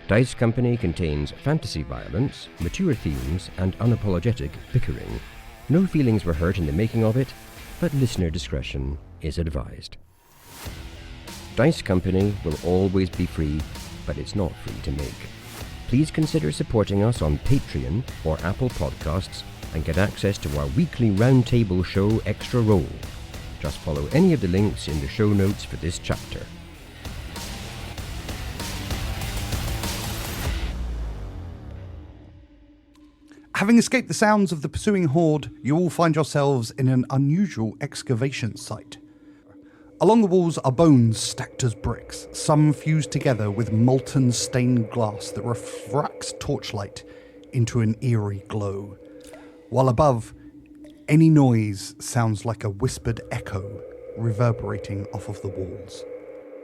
Dice Company contains fantasy violence, mature themes, and unapologetic bickering. No feelings were hurt in the making of it, but listener discretion is advised. Dice Company will always be free, but it's not free to make. Please consider supporting us on Patreon or Apple Podcasts and get access to our weekly roundtable show Extra Roll. Just follow any of the links in the show notes for this chapter. Having escaped the sounds of the pursuing horde, you all find yourselves in an unusual excavation site. Along the walls are bones stacked as bricks, some fused together with molten stained glass that refracts torchlight into an eerie glow. While above, any noise sounds like a whispered echo reverberating off of the walls.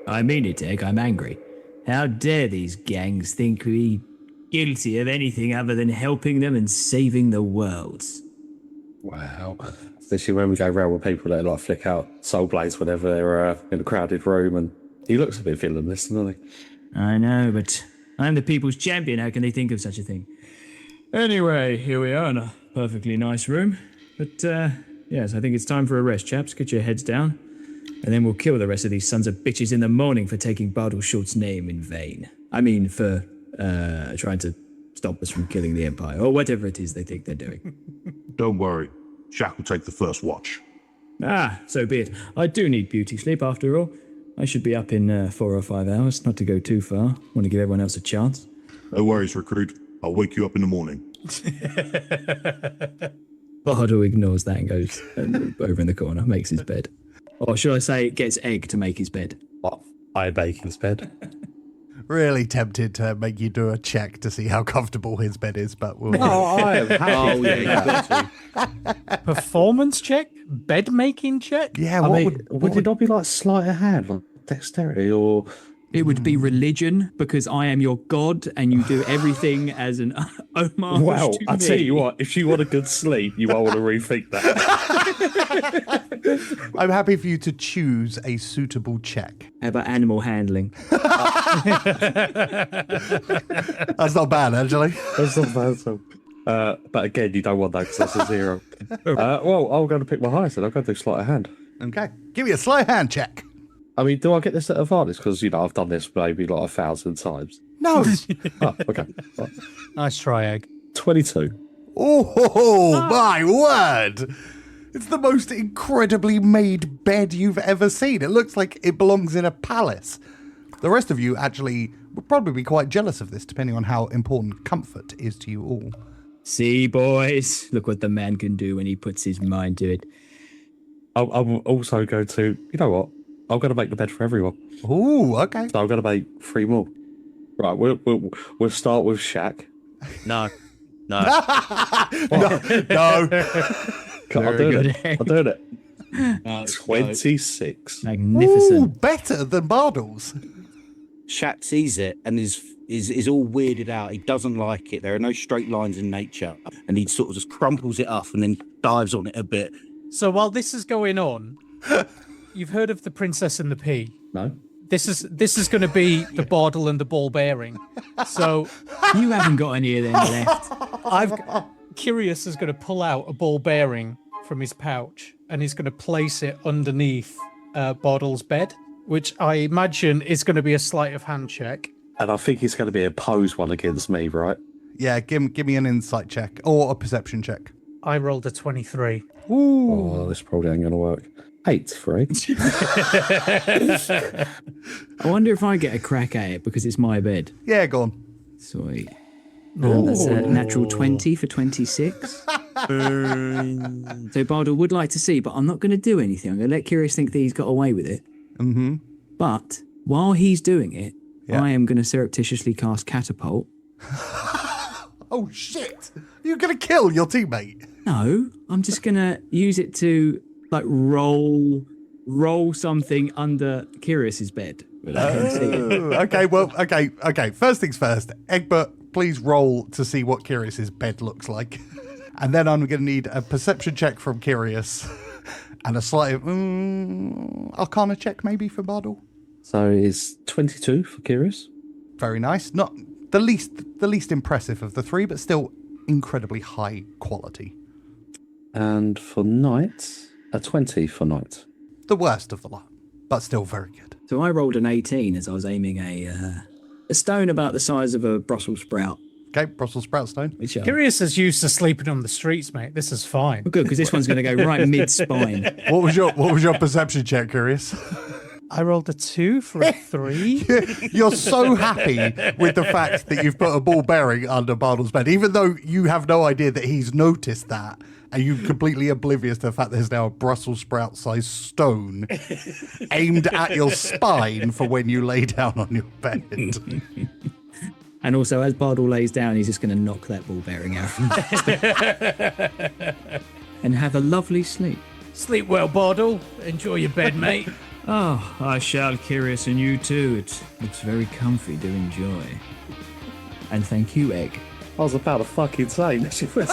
I mean it, Egg, I'm angry. How dare these gangs think we guilty of anything other than helping them and saving the world? Wow. Especially when we go around with people that like flick out soul blades whenever they're in a crowded room, and he looks a bit villainous, doesn't he? I know, but I'm the people's champion. How can they think of such a thing? Anyway, here we are in a perfectly nice room. But, yes, I think it's time for a rest, chaps. Get your heads down. And then we'll kill the rest of these sons of bitches in the morning for taking Bardol Schultz's name in vain. I mean, for trying to stop us from killing the Empire, or whatever it is they think they're doing. Don't worry. Shakh will take the first watch. Ah, so be it. I do need beauty sleep, after all. I should be up in 4 or 5 hours, not to go too far. Want to give everyone else a chance. No worries, recruit. I'll wake you up in the morning. Bardol ignores that and goes over in the corner, makes his bed. Or should I say, gets Egg to make his bed. What? I make his bed. Really tempted to make you do a check to see how comfortable his bed is, but we'll... I am happy. Oh, yeah. Performance check? Bed making check? Yeah, would it not be like sleight of hand, like dexterity, or... It would be religion, because I am your god, and you do everything as an homage Well, to I'll me. tell you what, if you want a good sleep, you might want to rethink that. I'm happy for you to choose a suitable check. How about animal handling? That's not bad, actually. That's not bad at all. But again, you don't want that because that's a 0. Well, I'm going to pick my highest, and I'm going to do sleight of hand. Okay, give me a sleight of hand check. I mean, do I get this at advantage? Because, I've done this maybe like 1,000 times. No. Oh, okay. Right. Nice try, Egg. 22. Oh, my word. It's the most incredibly made bed you've ever seen. It looks like it belongs in a palace. The rest of you actually would probably be quite jealous of this, depending on how important comfort is to you all. See, boys, look what the man can do when he puts his mind to it. I'm also going to, you know what? I'm going to make the bed for everyone. Ooh, okay. So I'm going to make 3 more. Right, we'll start with Shakh. No. No. I'm doing it. No, 26. magnificent. Ooh, better than Bardol's. Shakh sees it and is all weirded out. He doesn't like it. There are no straight lines in nature. And he sort of just crumples it up and then dives on it a bit. So while this is going on, you've heard of the Princess and the Pea. No. This is going to be the Bardol and the ball bearing. So You haven't got any of them left. Kyrius is going to pull out a ball bearing from his pouch and he's going to place it underneath Bardol's bed, which I imagine is going to be a sleight of hand check. And I think it's going to be a pose one against me, right? Yeah, give me an insight check or a perception check. I rolled a 23. Ooh. Oh, this probably ain't going to work. 8 for 8. I wonder if I get a crack at it because it's my bed. Yeah, go on. Sweet. That's a natural 20 for 26. So Bardol would like to see, but I'm not going to do anything. I'm going to let Kyrius think that he's got away with it. Mm-hmm. But while he's doing it, Yeah. I am going to surreptitiously cast Catapult. Oh, shit. You're going to kill your teammate. No, I'm just going to use it to like roll something under Kyrius's bed. Okay. First things first. Egbert, please roll to see what Kyrius's bed looks like. And then I'm going to need a perception check from Kyrius and a slight Arcana check maybe for Bardol. So it's 22 for Kyrius. Very nice. Not The least impressive of the three, but still incredibly high quality. And for night, a 20 for night. The worst of the lot, but still very good. So I rolled an 18 as I was aiming a stone about the size of a Brussels sprout. Okay, Brussels sprout stone. Which, Kyrius is used to sleeping on the streets, mate. This is fine. good, because this one's going to go right mid-spine. What was your perception check, Kyrius? I rolled a 2 for a 3. You're so happy with the fact that you've put a ball bearing under Bardol's bed, even though you have no idea that he's noticed that, and you're completely oblivious to the fact there's now a Brussels sprout-sized stone aimed at your spine for when you lay down on your bed. And also, as Bardol lays down, he's just going to knock that ball bearing out. And have a lovely sleep. Sleep well, Bardol. Enjoy your bed, mate. Oh, I shall, Kyrius, and you too. It looks very comfy to enjoy. And thank you, Egg. I was about to fucking say. Yeah, cheers, Egg.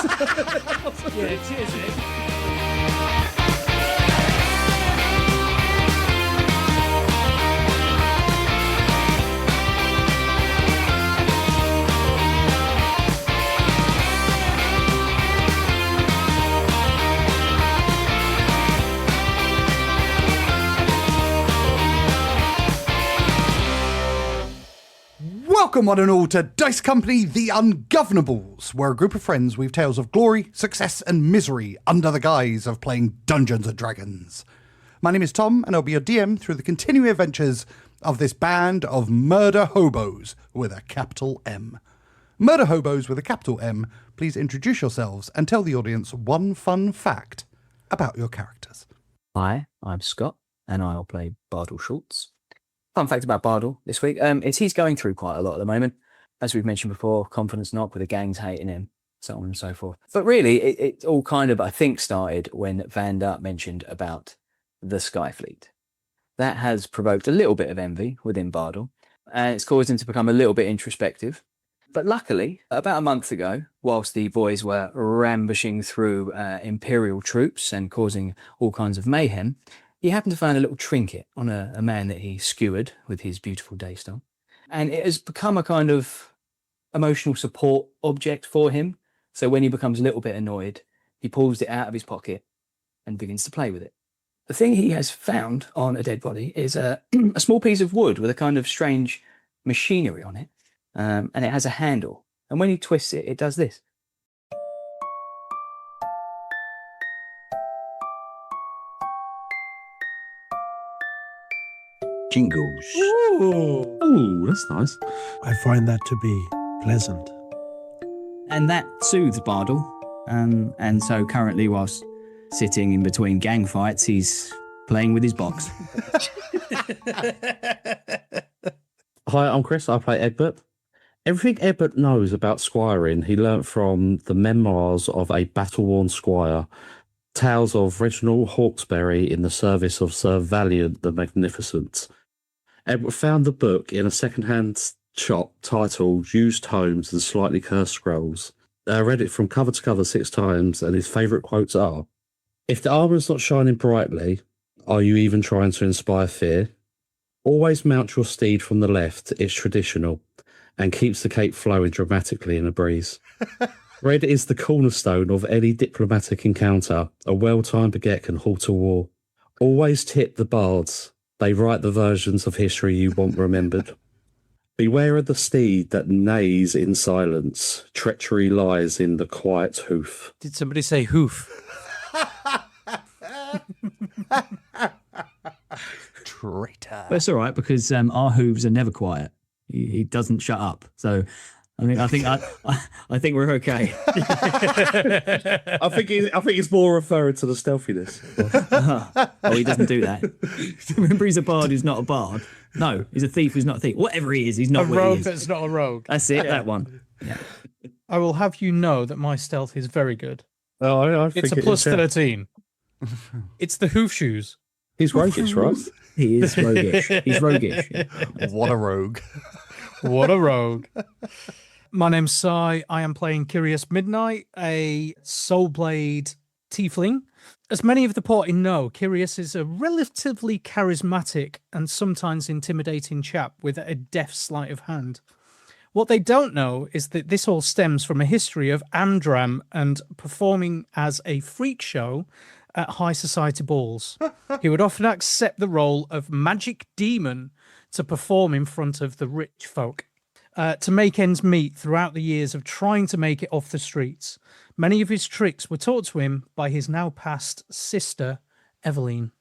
Welcome one and all to Dice Company, The Ungovernables, where a group of friends weave tales of glory, success and misery under the guise of playing Dungeons & Dragons. My name is Tom, and I'll be your DM through the continuing adventures of this band of murder hobos with a capital M. Murder hobos with a capital M, please introduce yourselves and tell the audience one fun fact about your characters. Hi, I'm Scott, and I'll play Bardol Schultz. Fun fact about Bardol this week is he's going through quite a lot at the moment. As we've mentioned before, confidence knock with the gangs hating him, so on and so forth. But really, it all kind of, I think, started when Vanda mentioned about the Skyfleet. That has provoked a little bit of envy within Bardol, and it's caused him to become a little bit introspective. But luckily, about a month ago, whilst the boys were rambushing through Imperial troops and causing all kinds of mayhem, he happened to find a little trinket on a man that he skewered with his beautiful daystone. And it has become a kind of emotional support object for him. So when he becomes a little bit annoyed, he pulls it out of his pocket and begins to play with it. The thing he has found on a dead body is a small piece of wood with a kind of strange machinery on it. And it has a handle. And when he twists it, it does this. Jingles. Ooh, that's nice. I find that to be pleasant. And that soothes Bardol. And so currently, whilst sitting in between gang fights, he's playing with his box. Hi, I'm Chris. I play Egbert. Everything Egbert knows about squiring, he learnt from the memoirs of a battle-worn squire, tales of Reginald Hawkesbury in the service of Sir Valiant the Magnificent. Egbert found the book in a second-hand shop titled Used Tomes and Slightly Cursed Scrolls. I read it from cover to cover 6 times, and his favourite quotes are, "If the armour's not shining brightly, are you even trying to inspire fear? Always mount your steed from the left, it's traditional, and keeps the cape flowing dramatically in a breeze. Red is the cornerstone of any diplomatic encounter. A well-timed baguette can halt a war. Always tip the bards. They write the versions of history you want remembered. Beware of the steed that neighs in silence. Treachery lies in the quiet hoof." Did somebody say hoof? Traitor. But it's all right, because our hooves are never quiet. He doesn't shut up. So I think we're okay. I think it's more referring to the stealthiness. Oh, he doesn't do that. Remember, he's a bard who's not a bard. No, he's a thief who's not a thief. Whatever he is, he's not A what he rogue is. that's not a rogue. That's it, that one. Yeah. I will have you know that my stealth is very good. Oh, I think It's a plus 13. It's the hoof shoes. He's roguish, right? He is roguish. He's roguish. What a rogue. What a rogue. My name's Sai. I am playing Kyrius Midnight, a Soulblade tiefling. As many of the party know, Kyrius is a relatively charismatic and sometimes intimidating chap with a deft sleight of hand. What they don't know is that this all stems from a history of Amdram and performing as a freak show at high society balls. He would often accept the role of magic demon to perform in front of the rich folk. To make ends meet throughout the years of trying to make it off the streets. Many of his tricks were taught to him by his now passed sister, Eveline.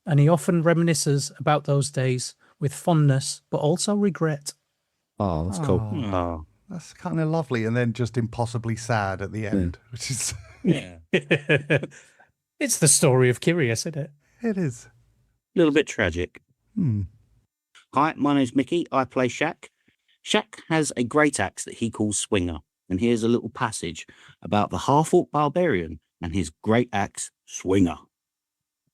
And he often reminisces about those days with fondness, but also regret. Oh, that's cool. Oh, That's kind of lovely, and then just impossibly sad at the end, which is... yeah. It's the story of Kyrius, isn't it? It is. A little bit tragic. Hi, my name's Micky. I play Shakh. Shakh has a great axe that he calls Swinger. And here's a little passage about the half-orc barbarian and his great axe, Swinger.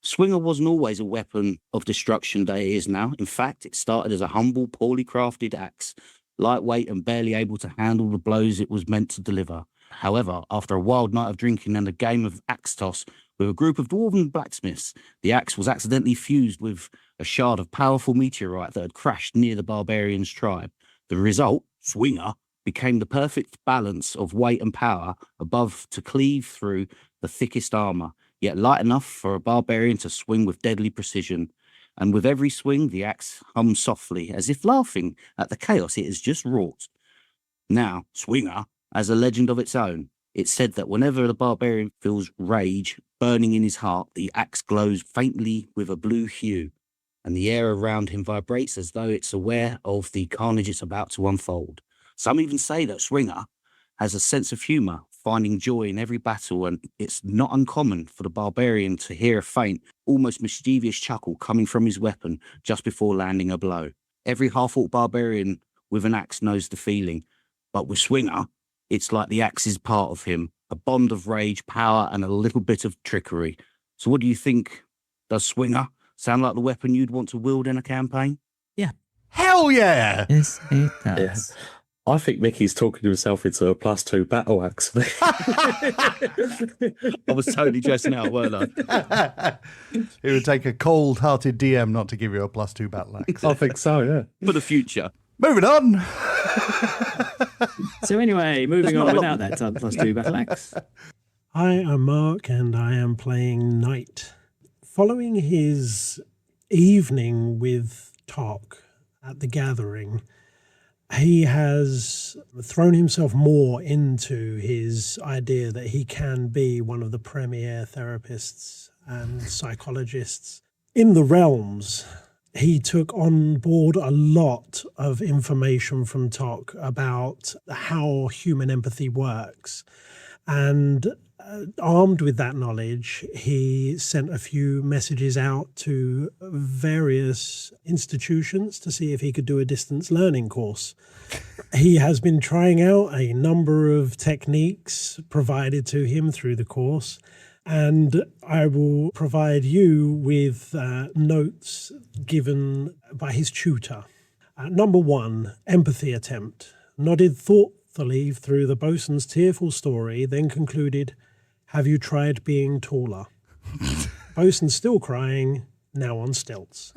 Swinger wasn't always a weapon of destruction that it is now. In fact, it started as a humble, poorly crafted axe, lightweight and barely able to handle the blows it was meant to deliver. However, after a wild night of drinking and a game of axe toss with a group of dwarven blacksmiths, the axe was accidentally fused with a shard of powerful meteorite that had crashed near the barbarian's tribe. The result, Swinger, became the perfect balance of weight and power above to cleave through the thickest armor, yet light enough for a barbarian to swing with deadly precision. And with every swing, the axe hummed softly, as if laughing at the chaos it has just wrought. Now, Swinger has a legend of its own. It's said that whenever the barbarian feels rage burning in his heart, the axe glows faintly with a blue hue, and the air around him vibrates as though it's aware of the carnage it's about to unfold. Some even say that Swinger has a sense of humour, finding joy in every battle, and it's not uncommon for the barbarian to hear a faint, almost mischievous chuckle coming from his weapon just before landing a blow. Every half-orc barbarian with an axe knows the feeling, but with Swinger, it's like the axe is part of him, a bond of rage, power, and a little bit of trickery. So what do you think? Does Swinger sound like the weapon you'd want to wield in a campaign? Hell yeah! Yes, it does. I think Micky's talking himself into a +2 battle axe. I was totally dressing out, weren't I? It would take a cold-hearted DM not to give you a +2 battle axe. I think so, yeah. For the future. Moving on! So anyway, moving on without that +2 battle axe. I am Mark and I am playing Knight. Following his evening with Tok at the gathering, he has thrown himself more into his idea that he can be one of the premier therapists and psychologists in the realms. He took on board a lot of information from Tok about how human empathy works. And armed with that knowledge, he sent a few messages out to various institutions to see if he could do a distance learning course. He has been trying out a number of techniques provided to him through the course, and I will provide you with notes given by his tutor. Number 1, empathy attempt. Nodded thoughtfully through the bosun's tearful story, then concluded, "Have you tried being taller?" Bosun still crying, now on stilts.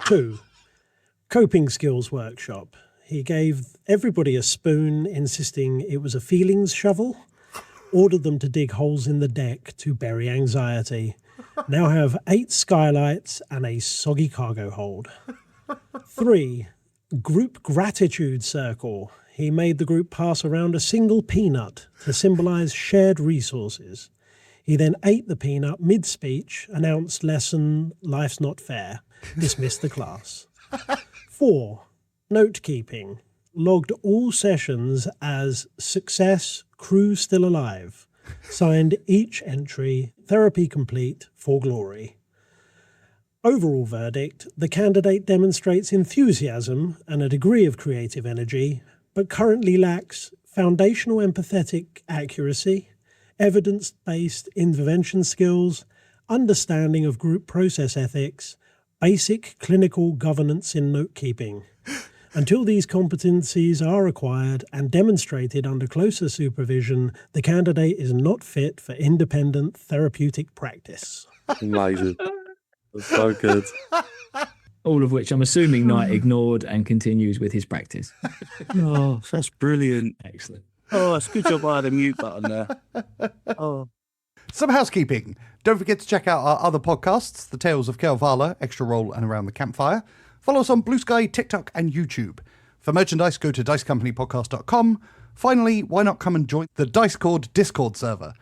2, coping skills workshop. He gave everybody a spoon, insisting it was a feelings shovel, ordered them to dig holes in the deck to bury anxiety. Now have 8 skylights and a soggy cargo hold. 3, group gratitude circle. He made the group pass around a single peanut to symbolize shared resources. He then ate the peanut mid-speech, announced lesson, life's not fair, dismissed the class. 4, note-keeping. Logged all sessions as success, crew still alive. Signed each entry, therapy complete, for glory. Overall verdict, the candidate demonstrates enthusiasm and a degree of creative energy, but currently lacks foundational empathetic accuracy, evidence-based intervention skills, understanding of group process ethics, basic clinical governance in note-keeping. Until these competencies are acquired and demonstrated under closer supervision, the candidate is not fit for independent therapeutic practice. Amazing. That's so good. All of which I'm assuming Knight ignored and continues with his practice. Oh, that's brilliant. Excellent. Oh, it's a good job I had a mute button there. Oh. Some housekeeping. Don't forget to check out our other podcasts, The Tales of Kelvala, Extra Roll and Around the Campfire. Follow us on Bluesky, TikTok and YouTube. For merchandise, go to dicecompanypodcast.com. Finally, why not come and join the Dicecord Discord server?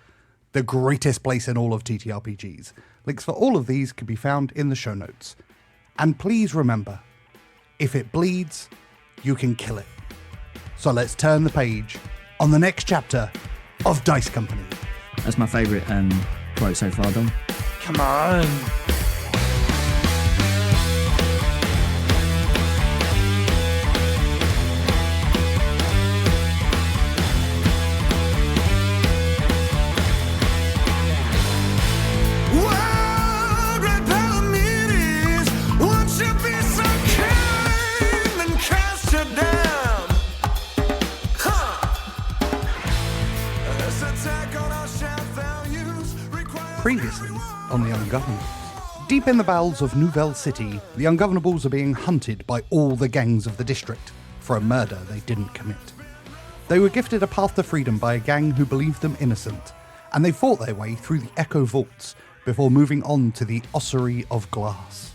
The greatest place in all of TTRPGs. Links for all of these can be found in the show notes. And please remember, if it bleeds, you can kill it. So let's turn the page on the next chapter of Dice Company. That's my favourite quote so far, Dom. Come on. Previously on the Ungovernables. Deep in the bowels of Nouvelle City, the Ungovernables are being hunted by all the gangs of the district for a murder they didn't commit. They were gifted a path to freedom by a gang who believed them innocent, and they fought their way through the Echo Vaults before moving on to the Ossuary of Glass.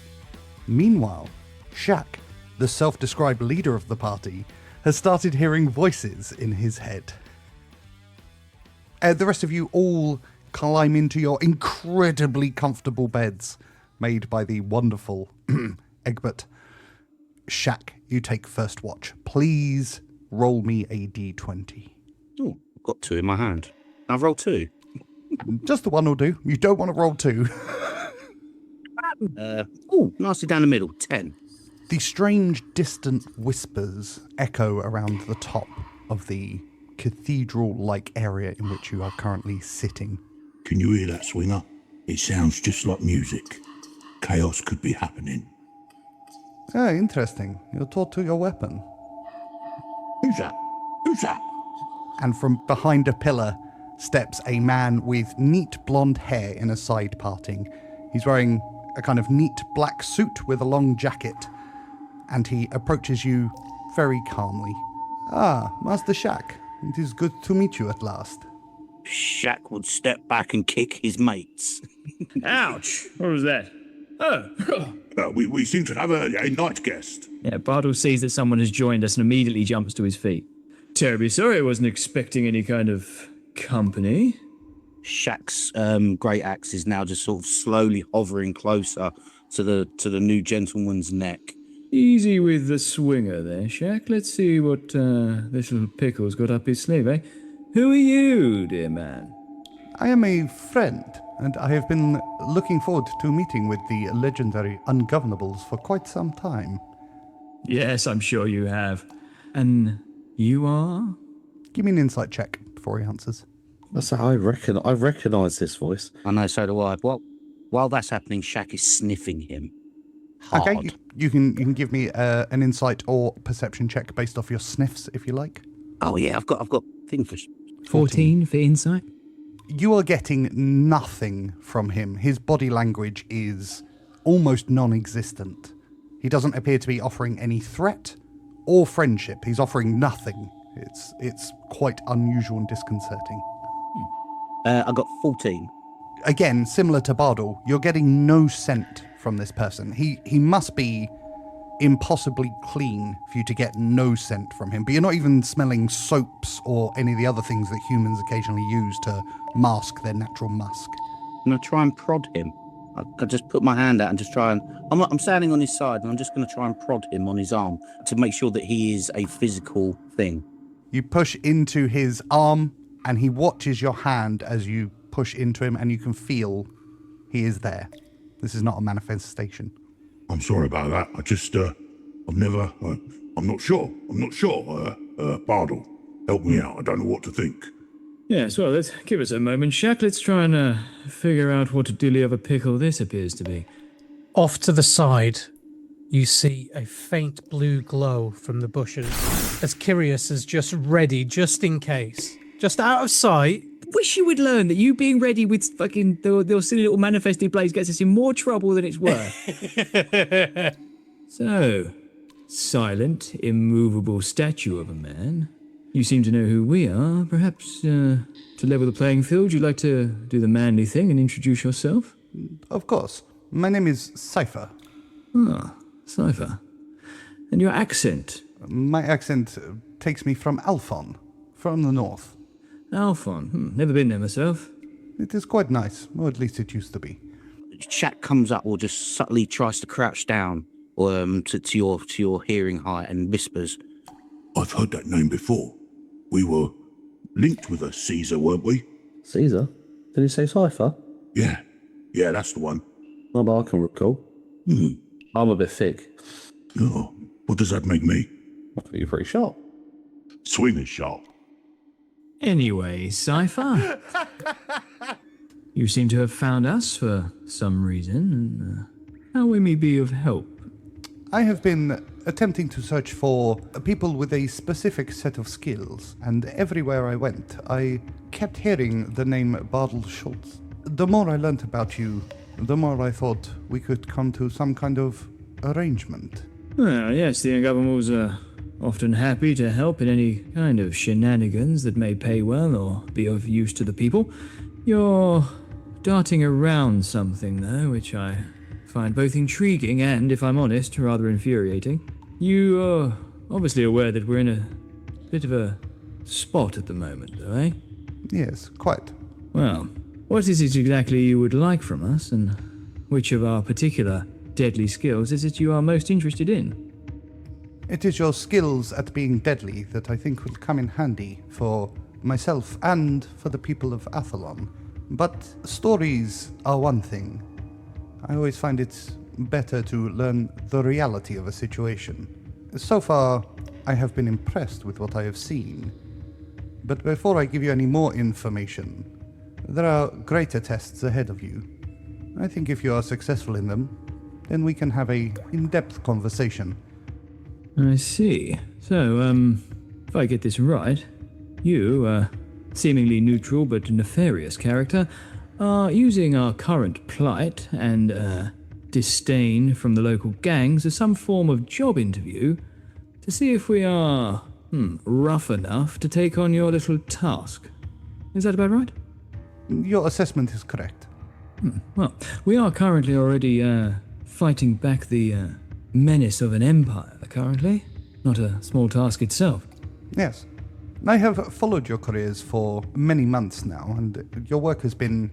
Meanwhile, Shakh, the self-described leader of the party, has started hearing voices in his head. The rest of you all climb into your incredibly comfortable beds made by the wonderful Egbert. Shakh, you take first watch. Please roll me a d20. Oh, I've got 2 in my hand. I've rolled 2. Just the one will do. You don't want to roll 2. Nicely down the middle. 10. The strange, distant whispers echo around the top of the cathedral-like area in which you are currently sitting. Can you hear that, Swinger? It sounds just like music. Chaos could be happening. Ah, interesting. You're taught to your weapon. Who's that? Who's that? And from behind a pillar steps a man with neat blonde hair in a side parting. He's wearing a kind of neat black suit with a long jacket, and he approaches you very calmly. Ah, Master Shakh, it is good to meet you at last. Shakh would step back and kick his mates. Ouch! What was that? Oh. We seem to have a night guest. Yeah, Bardol sees that someone has joined us and immediately jumps to his feet. Terribly sorry, I wasn't expecting any kind of company. Shakh's great axe is now just sort of slowly hovering closer to the new gentleman's neck. Easy with the swinger there, Shakh. Let's see what this little pickle's got up his sleeve, eh? Who are you, dear man? I am a friend, and I have been looking forward to meeting with the legendary Ungovernables for quite some time. Yes, I'm sure you have. And you are? Give me an insight check before he answers. I recognise this voice. I know, so do I. While that's happening, Shakh is sniffing him. Hard. Okay, you can give me an insight or perception check based off your sniffs, if you like. Oh yeah, I've got thing for 14 for insight. You are getting nothing from him. His body language is almost non-existent. He doesn't appear to be offering any threat or friendship. He's offering nothing. It's quite unusual and disconcerting. I got 14. Again, similar to Bardol, you're getting no scent from this person. He must be impossibly clean for you to get no scent from him, but you're not even smelling soaps or any of the other things that humans occasionally use to mask their natural musk. I'm going to try and prod him. I just put my hand out and just try and... I'm standing on his side and I'm just going to try and prod him on his arm to make sure that he is a physical thing. You push into his arm and he watches your hand as you push into him, and you can feel he is there. This is not a manifestation. I'm sorry about that. I just, I'm not sure. Bardol, help me out. I don't know what to think. Yes, well, let's give us a moment, Shakh. Let's try and figure out what a dilly of a pickle this appears to be. Off to the side, you see a faint blue glow from the bushes as Kyrius is just ready, just in case. Just out of sight. Wish you would learn that you being ready with fucking those silly little manifesting plays gets us in more trouble than it's worth. So, silent, immovable statue of a man. You seem to know who we are. Perhaps, to level the playing field, you'd like to do the manly thing and introduce yourself? Of course. My name is Cypher. Ah, Cypher. And your accent? My accent takes me from Alphon, from the north. Alphon? Never been there myself. It is quite nice, or at least it used to be. Shakh comes up or just subtly tries to crouch down to your hearing height and whispers, I've heard that name before. We were linked with a Caesar, weren't we? Caesar? Did he say Cypher? Yeah, that's the one. Not that I can recall. I'm a bit thick. Oh, what does that make me? I think you're pretty sharp. Swinging sharp. Anyway, Cypher. You seem to have found us for some reason, and how may we be of help? I have been attempting to search for people with a specific set of skills, and everywhere I went, I kept hearing the name Bardol Schultz. The more I learnt about you, the more I thought we could come to some kind of arrangement. Well, yes, the Ungovernables are often happy to help in any kind of shenanigans that may pay well or be of use to the people. You're darting around something, though, which I find both intriguing and, if I'm honest, rather infuriating. You are obviously aware that we're in a bit of a spot at the moment, though, eh? Yes, quite. Well, what is it exactly you would like from us, and which of our particular deadly skills is it you are most interested in? It is your skills at being deadly that I think will come in handy for myself and for the people of Athlon. But stories are one thing. I always find it better to learn the reality of a situation. So far, I have been impressed with what I have seen. But before I give you any more information, there are greater tests ahead of you. I think if you are successful in them, then we can have a in-depth conversation. I see. So, if I get this right, you, a seemingly neutral but nefarious character, are using our current plight and disdain from the local gangs as some form of job interview to see if we are rough enough to take on your little task. Is that about right? Your assessment is correct. Well, we are currently already fighting back the menace of an empire, currently. Not a small task itself. Yes. I have followed your careers for many months now, and your work has been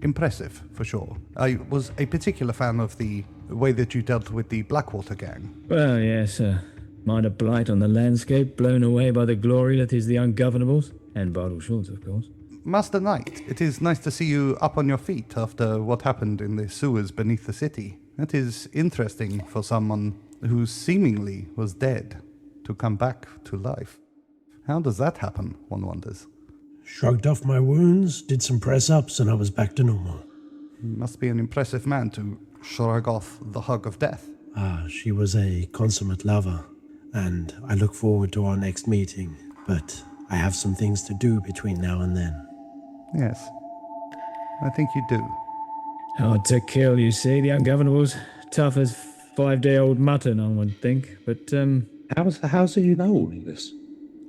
impressive, for sure. I was a particular fan of the way that you dealt with the Blackwater gang. Well, yes, minor blight on the landscape, blown away by the glory that is the Ungovernables, and Bardol Schultz, of course. Master Knight, it is nice to see you up on your feet after what happened in the sewers beneath the city. That is interesting for someone who seemingly was dead to come back to life. How does that happen, one wonders? Shrugged off my wounds, did some press-ups, and I was back to normal. You must be an impressive man to shrug off the hug of death. She was a consummate lover, and I look forward to our next meeting, but I have some things to do between now and then. Yes, I think you do. Hard to kill, you see, the Ungovernables. Tough as 5-day-old mutton, I would think, but, How do you know all of this?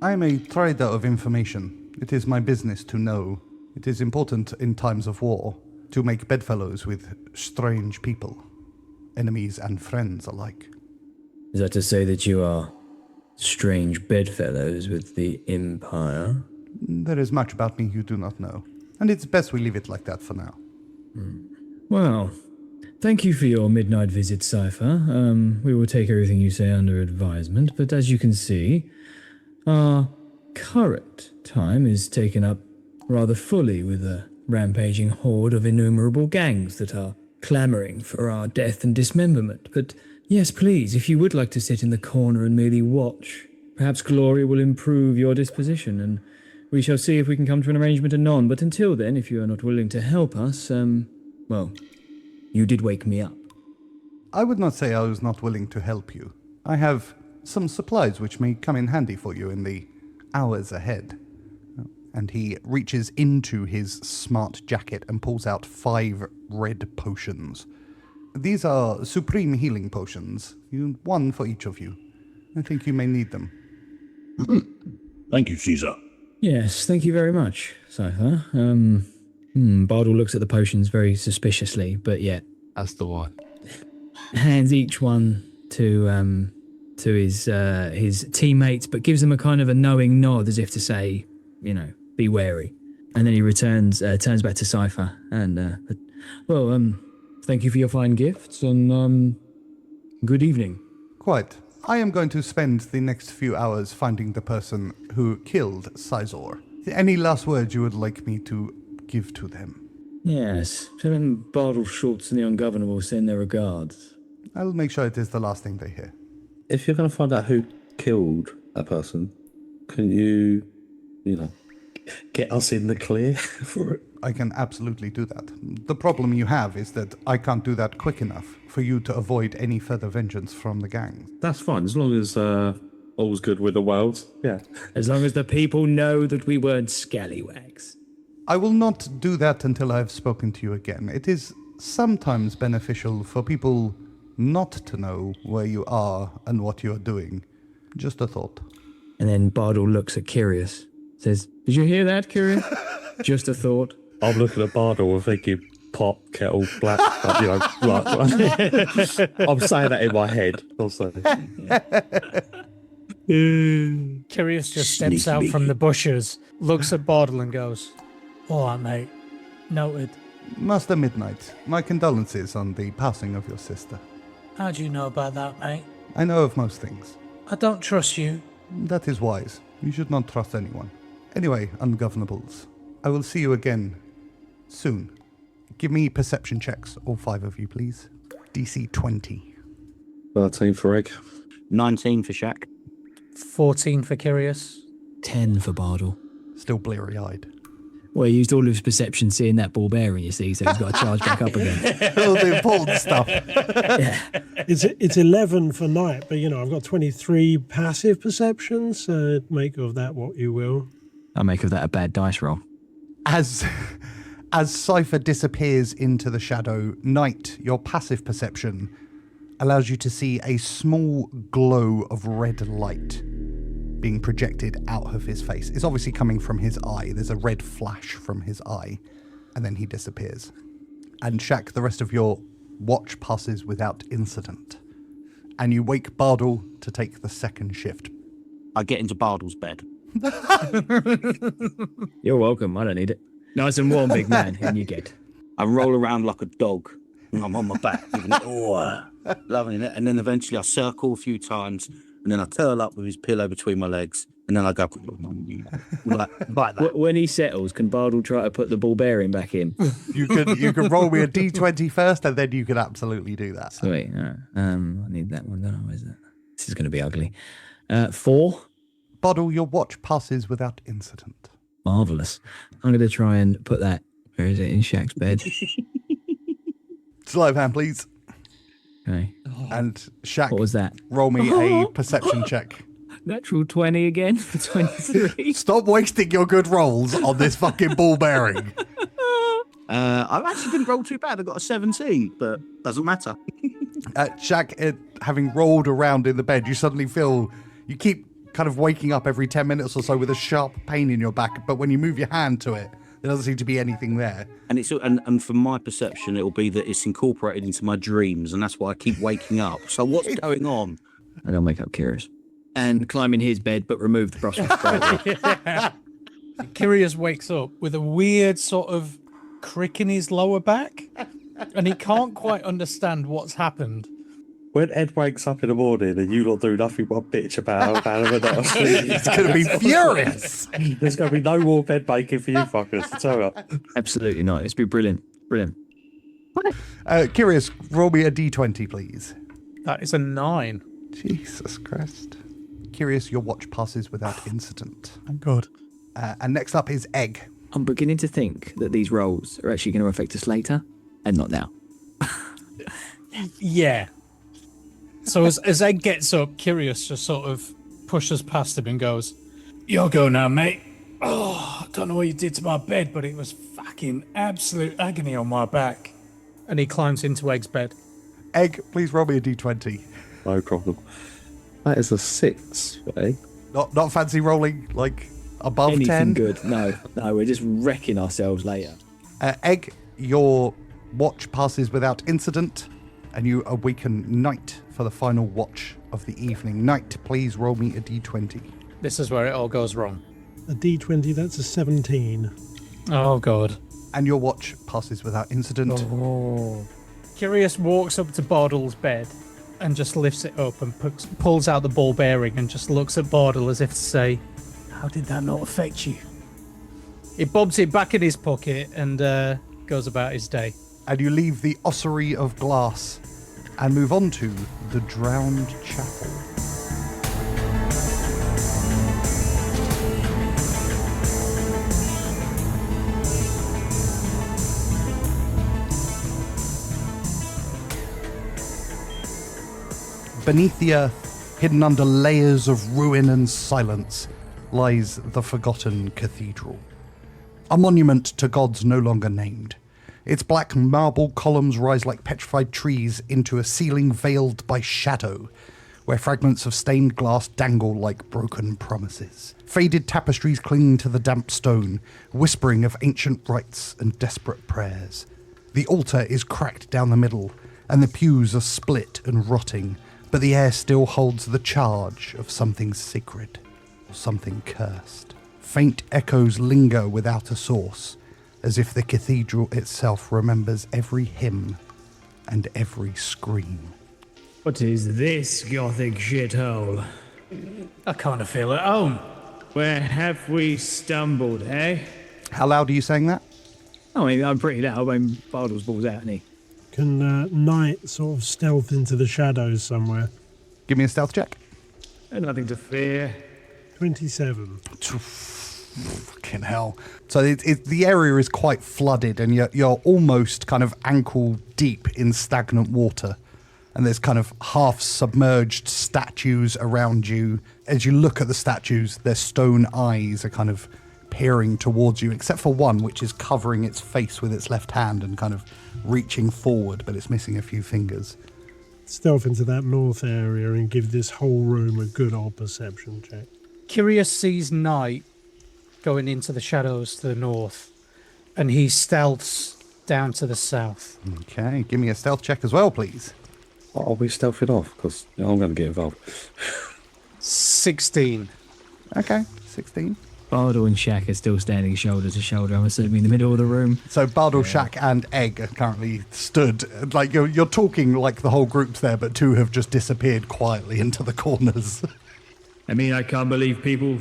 I am a trader of information. It is my business to know. It is important in times of war to make bedfellows with strange people, enemies and friends alike. Is that to say that you are strange bedfellows with the Empire? There is much about me you do not know, and it's best we leave it like that for now. Well, thank you for your midnight visit, Cypher. We will take everything you say under advisement, but as you can see, our current time is taken up rather fully with a rampaging horde of innumerable gangs that are clamouring for our death and dismemberment. But yes, please, if you would like to sit in the corner and merely watch, perhaps glory will improve your disposition, and we shall see if we can come to an arrangement anon. But until then, if you are not willing to help us, well, you did wake me up. I would not say I was not willing to help you. I have some supplies which may come in handy for you in the hours ahead. And he reaches into his smart jacket and pulls out 5 red potions. These are supreme healing potions. One for each of you. I think you may need them. Thank you, Caesar. Yes, thank you very much, Cypher. Bardol looks at the potions very suspiciously, but yet That's the one. hands each one to his teammates, but gives them a kind of a knowing nod as if to say, be wary. And then he turns back to Cypher and, thank you for your fine gifts and good evening. Quite. I am going to spend the next few hours finding the person who killed Sizor. Any last words you would like me to give to them? Yes, tell them Bardol, Schultz and the Ungovernables send their regards. I'll make sure it is the last thing they hear. If you're going to find out who killed that person, can you get us in the clear for it? I can absolutely do that. The problem you have is that I can't do that quick enough for you to avoid any further vengeance from the gang. That's fine, as long as all's good with the world. Yeah. As long as the people know that we weren't scallywags. I will not do that until I have spoken to you again. It is sometimes beneficial for people not to know where you are and what you are doing. Just a thought. And then Bardol looks at Kyrius, says, "Did you hear that, Kyrius?" Just a thought. I'm looking at Bardol and thinking, pot, kettle, black, right. I'm saying that in my head. Also. Kyrius just steps out from the bushes, looks at Bardol and goes, "All right, mate. Noted." Master Midnight, my condolences on the passing of your sister. How do you know about that, mate? I know of most things. I don't trust you. That is wise. You should not trust anyone. Anyway, Ungovernables, I will see you again soon. Give me perception checks, all 5 of you, please. DC 20. 13 for Egg. 19 for Shakh. 14 for Kyrius. 10 for Bardol. Still bleary-eyed. Well, he used all of his perception seeing that ball bearing, you see, so he's got to charge back up again. All the important stuff. Yeah. It's 11 for night, but I've got 23 passive perception, so make of that what you will. I'll make of that a bad dice roll. As Cypher disappears into the shadow, Night, your passive perception allows you to see a small glow of red light being projected out of his face. It's obviously coming from his eye. There's a red flash from his eye, and then he disappears. And Shakh, the rest of your watch passes without incident. And you wake Bardol to take the second shift. I get into Bardol's bed. You're welcome. I don't need it. Nice and warm, big man, and you get. I roll around like a dog. And I'm on my back, loving it. And then eventually I circle a few times, and then I curl up with his pillow between my legs, and then I go like that. When he settles, can Bardol try to put the ball bearing back in? You can roll me a d20 first, and then you can absolutely do that. Sweet. I need that one, don't I? Where's that? This is going to be ugly. 4. Bardol, your watch passes without incident. Marvellous. I'm going to try and put that, where is it, in Shakh's bed. Sleight of hand, please. Okay. And Shakh, What was that? roll me a perception check. Natural 20 again for 23. Stop wasting your good rolls on this fucking ball bearing. I actually didn't roll too bad. I got a 17, but doesn't matter. Shakh, having rolled around in the bed, you suddenly feel, you keep kind of waking up every 10 minutes or so with a sharp pain in your back, but when you move your hand to it, there doesn't seem to be anything there. And it's and from my perception, it'll be that it's incorporated into my dreams, and that's why I keep waking up. So what's going on? And I'll make up Kyrius. And climb in his bed, but remove the brushwood spray. Kyrius wakes up with a weird sort of crick in his lower back, and he can't quite understand what's happened. When Ed wakes up in the morning and you lot do nothing but bitch about how bad of a night, It's going to be furious. there's going to be no more bed making for you fuckers, I tell you. Absolutely not. It's been brilliant. Brilliant. Kyrius, roll me a d20, please. That is a 9. Jesus Christ. Kyrius, your watch passes without incident. Thank God. And next up is Egg. I'm beginning to think that these rolls are actually going to affect us later, and not now. Yeah. So as Egg gets up, Kyrius just sort of pushes past him and goes, "You'll go now, mate. Oh, I don't know what you did to my bed, but it was fucking absolute agony on my back." And he climbs into Egg's bed. Egg, please roll me a d20. No problem. That is a 6, eh? Not fancy rolling, like, above Anything 10? good? No, we're just wrecking ourselves later. Egg, your watch passes without incident, and you awaken Night for the final watch of the evening. Night, please roll me a d20. This is where it all goes wrong. A d20, that's a 17. Oh, God. And your watch passes without incident. Oh. Kyrius walks up to Bardol's bed and just lifts it up and pulls out the ball bearing and just looks at Bardol as if to say, how did that not affect you? He bobs it back in his pocket and goes about his day. And you leave the ossuary of glass and move on to the Drowned Chapel. Beneath the earth, hidden under layers of ruin and silence, lies the forgotten cathedral. A monument to gods no longer named. Its black marble columns rise like petrified trees into a ceiling veiled by shadow, where fragments of stained glass dangle like broken promises. Faded tapestries cling to the damp stone, whispering of ancient rites and desperate prayers. The altar is cracked down the middle, and the pews are split and rotting, but the air still holds the charge of something sacred, or something cursed. Faint echoes linger without a source, as if the cathedral itself remembers every hymn and every scream. What is this gothic shithole? I kind of feel at home. Where have we stumbled, eh? How loud are you saying that? I mean, I'm pretty loud when Bardol's balls out, isn't he? Can Night sort of stealth into the shadows somewhere? Give me a stealth check. Nothing to fear. 27. Fucking hell. So the area is quite flooded and you're almost kind of ankle deep in stagnant water. And there's kind of half-submerged statues around you. As you look at the statues, their stone eyes are kind of peering towards you, except for one which is covering its face with its left hand and kind of reaching forward, but it's missing a few fingers. Stealth into that north area and give this whole room a good old perception check. Kyrius sees Night going into the shadows to the north, and he stealths down to the south. Okay, give me a stealth check as well, please. I'll be stealthing off, because I'm going to get involved. 16. Okay, 16. Bardol and Shakh are still standing shoulder to shoulder, I'm assuming, in the middle of the room. So Bardol, Shakh, and Egg are currently stood. Like you're talking like the whole group's there, but two have just disappeared quietly into the corners. I mean, I can't believe people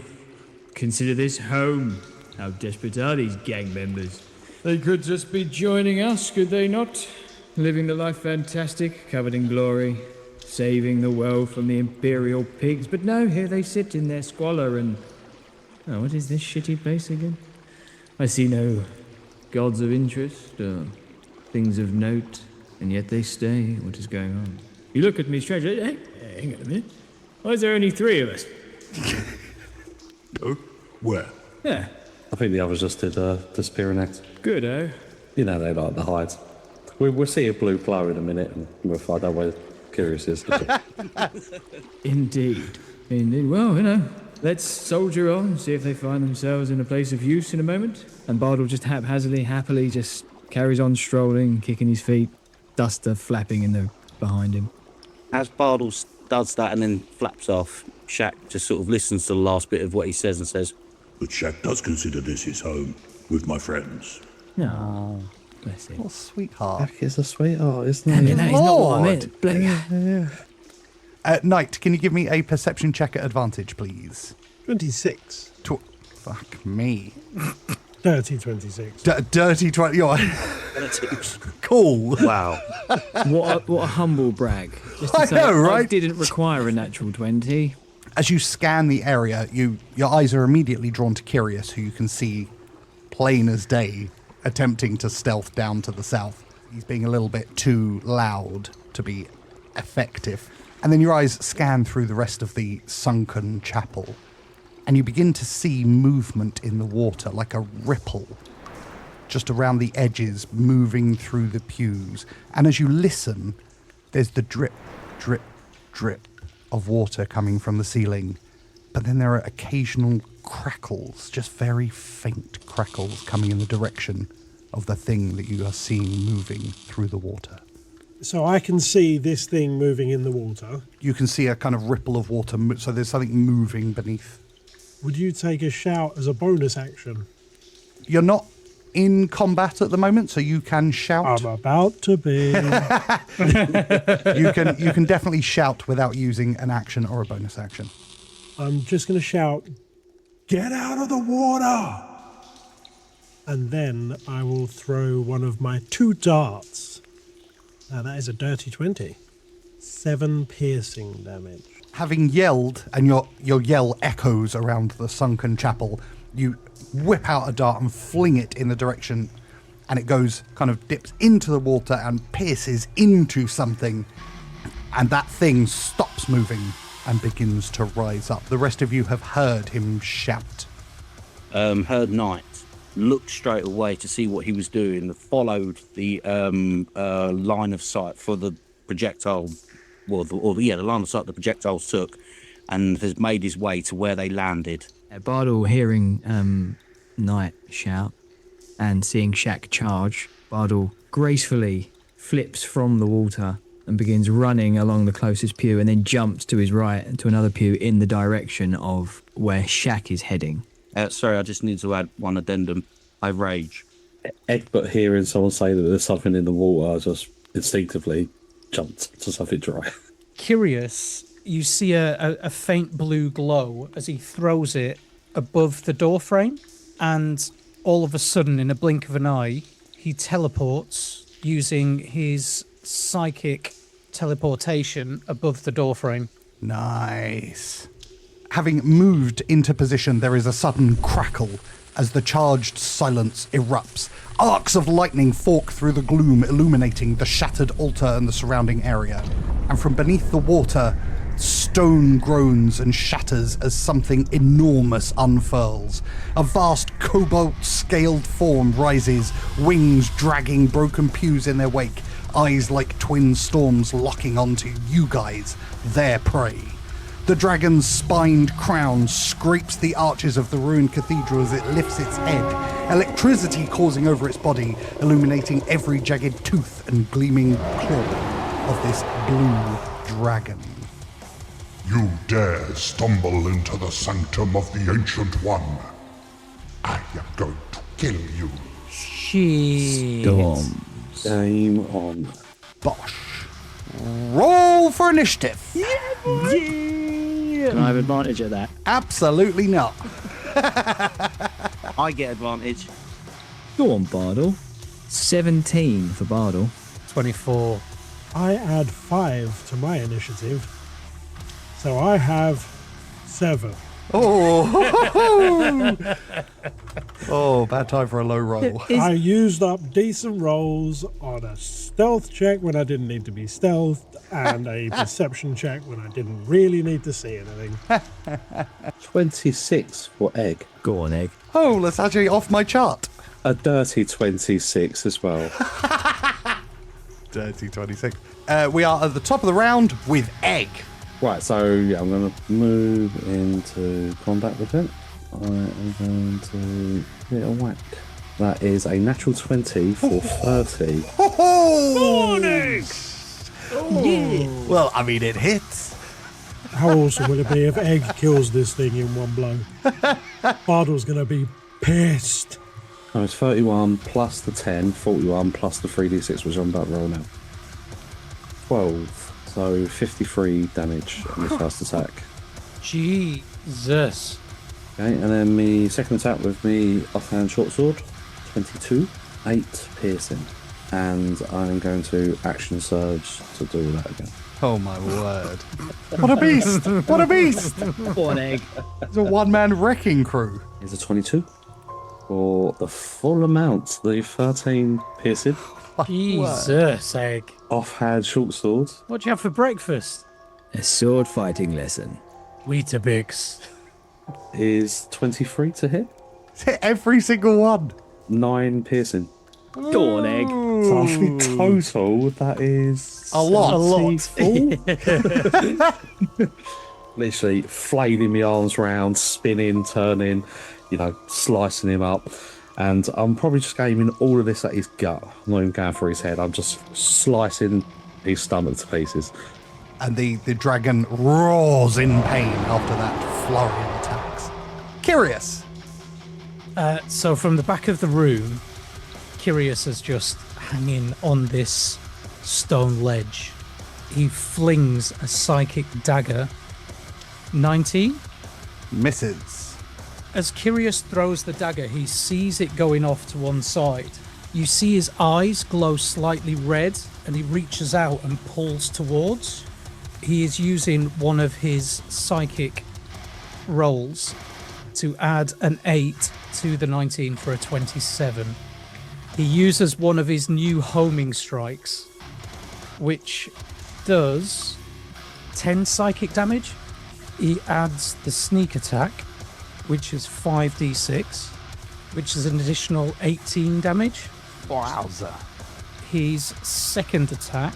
consider this home. How desperate are these gang members? They could just be joining us, could they not? Living the life fantastic, covered in glory, saving the world from the imperial pigs. But no, here they sit in their squalor and... Oh, what is this shitty place again? I see no gods of interest or things of note, and yet they stay. What is going on? You look at me strangely. Hey, hang on a minute. Why is there only 3 of us? Oh, where? Yeah. I think the others just did disappearing act. Good, eh? You know they like the hides. We'll see a blue glow in a minute and we'll find out where Kyrius is. Indeed. Well, let's soldier on, see if they find themselves in a place of use in a moment. And Bardol just happily just carries on strolling, kicking his feet, duster flapping behind him. As Bardol does that and then flaps off, Shakh just sort of listens to the last bit of what he says and says, But Shakh does consider this his home with my friends. No, bless him. What a sweetheart. Jack is a sweetheart, isn't he? That is not what I meant. Night, can you give me a perception check at advantage, please? 26. Fuck me. Dirty 26. Dirty 20. Cool. wow. What a humble brag. Just to I say, know, right? I didn't require a natural 20. As you scan the area, your eyes are immediately drawn to Kyrius, who you can see plain as day, attempting to stealth down to the south. He's being a little bit too loud to be effective. And then your eyes scan through the rest of the Sunken Chapel, and you begin to see movement in the water, like a ripple, just around the edges, moving through the pews. And as you listen, There's the drip, drip, drip of water coming from the ceiling, but then there are occasional crackles, just very faint crackles coming in the direction of the thing that you are seeing moving through the water. So I can see this thing moving in the water. You can see a kind of ripple of water, so there's something moving beneath. Would you take a shout as a bonus action? You're not in combat at the moment, so you can shout. I'm about to be. You can definitely shout without using an action or a bonus action. I'm just going to shout, "Get out of the water!" And then I will throw one of my 2 darts. Now that is a dirty 20. 7 piercing damage. Having yelled, and your yell echoes around the Sunken Chapel, you whip out a dart and fling it in the direction, and it goes, kind of dips into the water and pierces into something, and that thing stops moving and begins to rise up. The rest of you have heard him shout. Heard Knight looked straight away to see what he was doing, followed the line of sight for the projectile, the line of sight the projectiles took, and has made his way to where they landed. Bardol, hearing Knight shout and seeing Shakh charge, Bardol gracefully flips from the water and begins running along the closest pew, and then jumps to his right to another pew in the direction of where Shakh is heading. Sorry, I just need to add one addendum. I rage. Egbert hearing someone say that there's something in the water just instinctively jumped to something dry. Kyrius, you see a faint blue glow as he throws it above the door frame, and all of a sudden, in a blink of an eye, he teleports using his psychic teleportation above the door frame. Nice. Having moved into position, there is a sudden crackle as the charged silence erupts. Arcs of lightning fork through the gloom, illuminating the shattered altar and the surrounding area. And from beneath the water, stone groans and shatters as something enormous unfurls. A vast cobalt-scaled form rises, wings dragging broken pews in their wake, eyes like twin storms locking onto you guys, their prey. The dragon's spined crown scrapes the arches of the ruined cathedral as it lifts its head, electricity coursing over its body, illuminating every jagged tooth and gleaming claw of this blue dragon. You dare stumble into the sanctum of the Ancient One. I am going to kill you. Shit. Go on. Game on. Bosh. Roll for initiative. Can I have advantage at that? Absolutely not. I get advantage. Go on, Bardol. 17 for Bardol. 24. I add 5 to my initiative, so I have 7. Oh, oh, bad time for a low roll. I used up decent rolls on a stealth check when I didn't need to be stealthed, and a perception check when I didn't really need to see anything. 26 for Egg. Go on, Egg. Oh, that's actually off my chart. A dirty 26 as well. Dirty 26. We are at the top of the round with Egg. Right, so yeah, I'm going to move into combat with it. I am going to hit a whack. That is a natural 20 for 30. Morning! Oh. Well, I mean, it hits. How awesome would it be if Egg kills this thing in one blow? Bardol's going to be pissed. No, it's 31 plus the 10, 41 plus the 3d6, which I'm about to roll now. 12. So 53 damage on this first attack. Jesus. Okay, and then me second attack with me offhand short sword, 22, 8 piercing. And I'm going to action surge to do that again. Oh my word. What a beast! What a beast! Go on, Egg. It's a one-man wrecking crew. Here's a 22 for the full amount, the 13 piercing. Jesus, Egg. Offhand short sword. What'd you have for breakfast? A sword fighting lesson. Weetabix. Is 23 to hit. It's hit every single one. 9 piercing. Go on, Egg. So I think total, that is... A lot. 74? Literally flailing my arms round, spinning, turning, slicing him up. And I'm probably just aiming all of this at his gut. I'm not even going for his head. I'm just slicing his stomach to pieces. And the dragon roars in pain after that flurry of attacks. Kyrius. So from the back of the room, Kyrius is just hanging on this stone ledge. He flings a psychic dagger. 19? Misses. As Kyrius throws the dagger, he sees it going off to one side. You see his eyes glow slightly red, and he reaches out and pulls towards. He is using one of his psychic rolls to add an 8 to the 19 for a 27. He uses one of his new homing strikes, which does 10 psychic damage. He adds the sneak attack, which is 5d6, which is an additional 18 damage. Wowza. His second attack,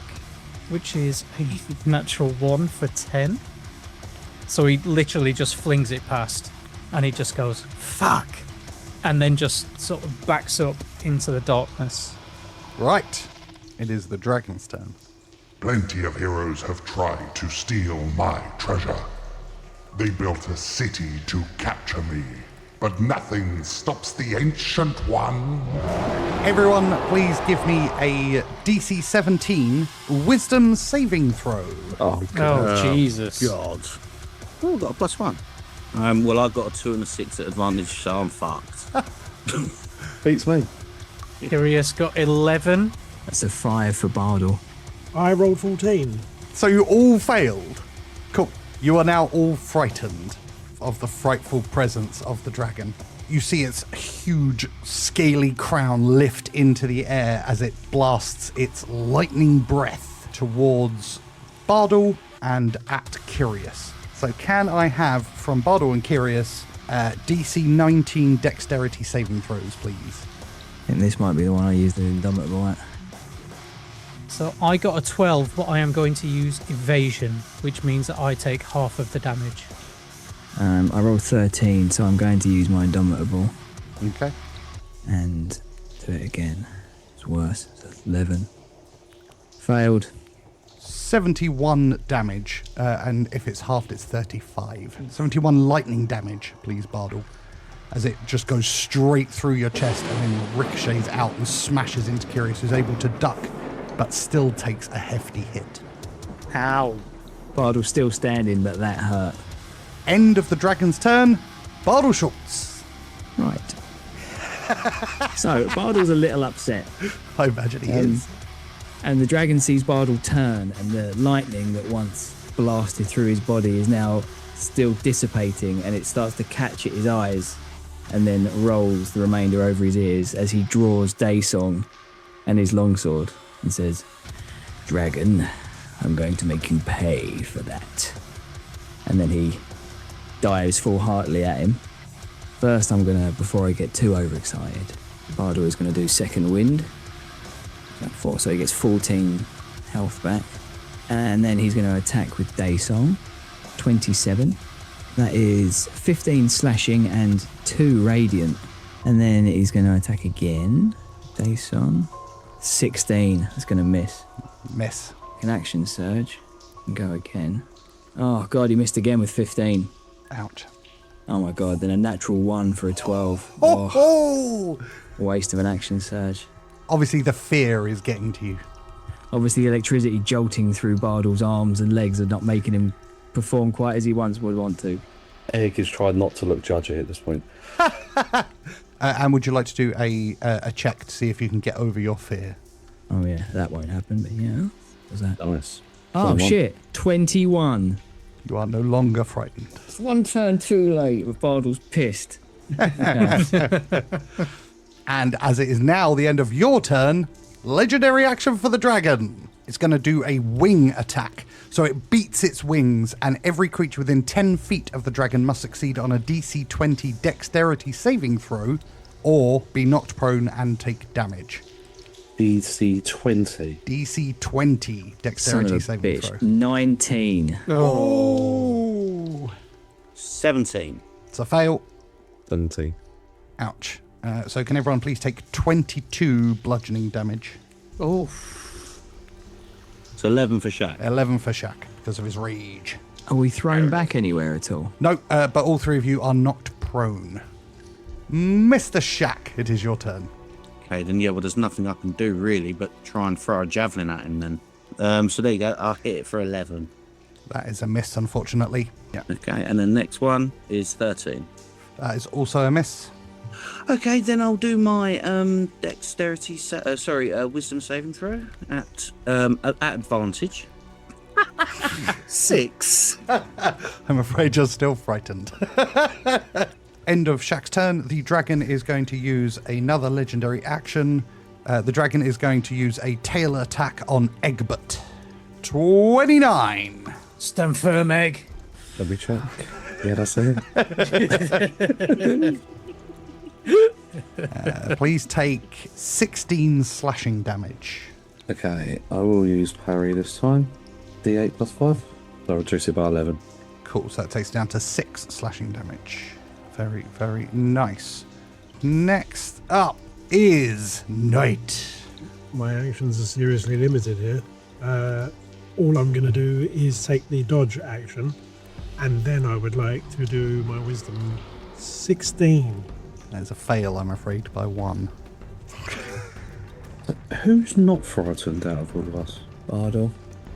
which is a natural 1 for 10. So he literally just flings it past, and he just goes, fuck, and then just sort of backs up into the darkness. Right. It is the dragon's turn. Plenty of heroes have tried to steal my treasure. They built a city to capture me, but nothing stops the Ancient One. Everyone, please give me a DC 17 Wisdom saving throw. Oh, God. Oh, Jesus. God. Oh, I've got a +1. Well, I've got a 2 and a 6 at advantage, so I'm fucked. Beats me. Kyrius got 11. That's a 5 for Bardol. I rolled 14. So you all failed. Cool. You are now all frightened of the frightful presence of the dragon. You see its huge, scaly crown lift into the air as it blasts its lightning breath towards Bardol and at Kyrius. So can I have from Bardol and Kyrius DC 19 dexterity saving throws, please? I think this might be the one I used the Indomitable at. So I got a 12, but I am going to use evasion, which means that I take half of the damage. I rolled 13, so I'm going to use my Indomitable Okay. and do it again. It's worse. So 11. Failed. 71 damage, and if it's halved, it's 35. 71 lightning damage, please, Bardol, as it just goes straight through your chest and then ricochets out and smashes into Kyrius, who's able to duck, but still takes a hefty hit. Ow. Bardol's still standing, but that hurt. End of the dragon's turn. Bardol Schultz. Right. So, Bardol's a little upset. I imagine he is. And the dragon sees Bardol turn, and the lightning that once blasted through his body is now still dissipating, and it starts to catch at his eyes and then rolls the remainder over his ears as he draws Daysong and his longsword and says, "Dragon, I'm going to make you pay for that." And then he dives full-heartedly at him. First, before I get too overexcited, Bardol is going to do Second Wind. So he gets 14 health back. And then he's going to attack with Daysong. 27. That is 15 slashing and 2 radiant. And then he's going to attack again. Daysong. 16. That's going to miss. Miss. An action surge. And go again. Oh, God, he missed again with 15. Ouch. Oh, my God. Then a natural 1 for a 12. Oh! Waste of an action surge. Obviously, the fear is getting to you. Obviously, the electricity jolting through Bardol's arms and legs are not making him perform quite as he once would want to. Egg is trying not to look judgy at this point. And would you like to do a check to see if you can get over your fear? Oh, yeah, that won't happen, but yeah. What's that? Nice. Oh, 21. shit. 21. You are no longer frightened. It's one turn too late with Bardol's pissed. And as it is now the end of your turn, legendary action for the dragon. It's going to do a wing attack. So it beats its wings, and every creature within 10 feet of the dragon must succeed on a DC 20 dexterity saving throw or be knocked prone and take damage. DC 20. DC 20 Son dexterity of a saving bitch. throw. 19. Oh! 17. It's a fail. 20. Ouch. So can everyone please take 22 bludgeoning damage? Oh, It's 11 for Shakh. 11 for Shakh because of his rage. Are we thrown back anywhere at all? No, but all three of you are knocked prone. Mr. Shakh, it is your turn. Okay, then yeah, well, there's nothing I can do really but try and throw a javelin at him then. So there you go. I'll hit it for 11. That is a miss, unfortunately. Yeah, Okay, and the next one is 13. that is also a miss. Okay, then I'll do my dexterity, wisdom saving throw at advantage. 6. I'm afraid you're still frightened. End of Shakh's turn. The dragon is going to use another legendary action. The dragon is going to use a tail attack on Egbert. 29. stand firm, Egg. Let me check. Yeah, that's it. Please take 16 slashing damage. Okay, I will use parry this time. D8 plus 5. I'll reduce it by 11. Cool, so that takes it down to 6 slashing damage. Very, very nice. Next up is Knight. My actions are seriously limited here. All I'm going to do is take the dodge action, and then I would like to do my wisdom 16. There's a fail, I'm afraid, by 1. Who's not frightened out of all of us? Bardol.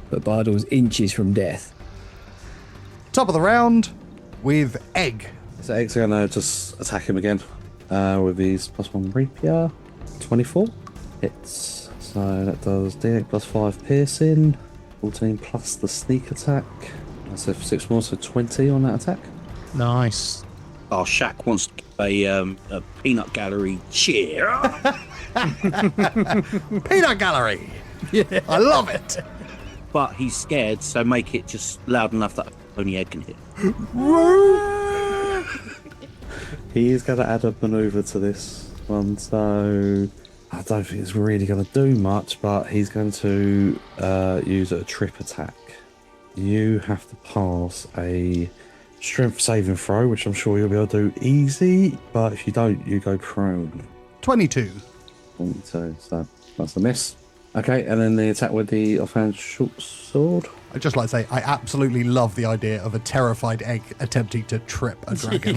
But Bardol's inches from death. Top of the round with Egg. So Egg's going to just attack him again with his +1 rapier. 24 hits. So that does D8 plus 5 piercing. 14 plus the sneak attack. That's it for 6 more, so 20 on that attack. Nice. Oh, Shakh wants to give a peanut gallery cheer. Peanut Gallery! Yeah. I love it! But he's scared, so make it just loud enough that only Egg can hit. He is going to add a manoeuvre to this one, so I don't think it's really going to do much, but he's going to use a trip attack. You have to pass a strength saving throw, which I'm sure you'll be able to do easy, but if you don't, you go prone. 22. 22, so that's a miss. Okay, and then the attack with the offhand short sword. I'd just like to say, I absolutely love the idea of a terrified Egg attempting to trip a dragon.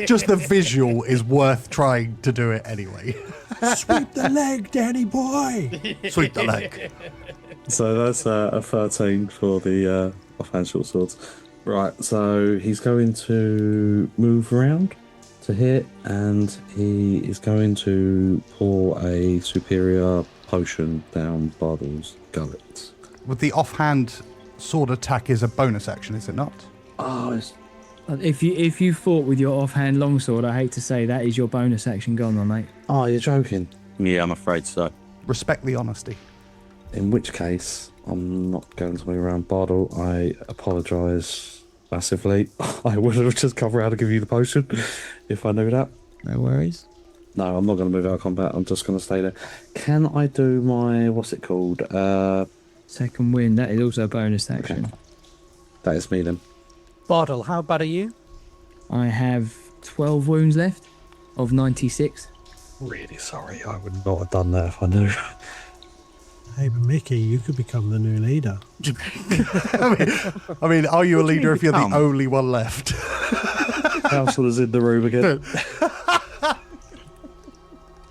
Just the visual is worth trying to do it anyway. Sweep the leg, Danny boy! Sweep the leg. So that's a 13 for the offhand short swords. Right, so he's going to move around to hit, and he is going to pour a superior potion down Bardol's gullet. With the offhand sword attack is a bonus action, is it not? Oh, it's... If you fought with your offhand longsword, I hate to say that is your bonus action gone, my mate. Oh, you're joking. Yeah, I'm afraid so. Respect the honesty. In which case, I'm not going to move around Bardol. I apologise massively. I would have just come around and give you the potion if I knew that. No worries. No, I'm not going to move out of combat. I'm just going to stay there. Can I do my... what's it called? Second wind, that is also a bonus action. Okay. That is me then. Bardol, how bad are you? I have 12 wounds left of 96. Really sorry. I would not have done that if I knew. Hey, but Mickey, you could become the new leader. I mean, are you a leader if you're the only one left? Councillor's in the room again.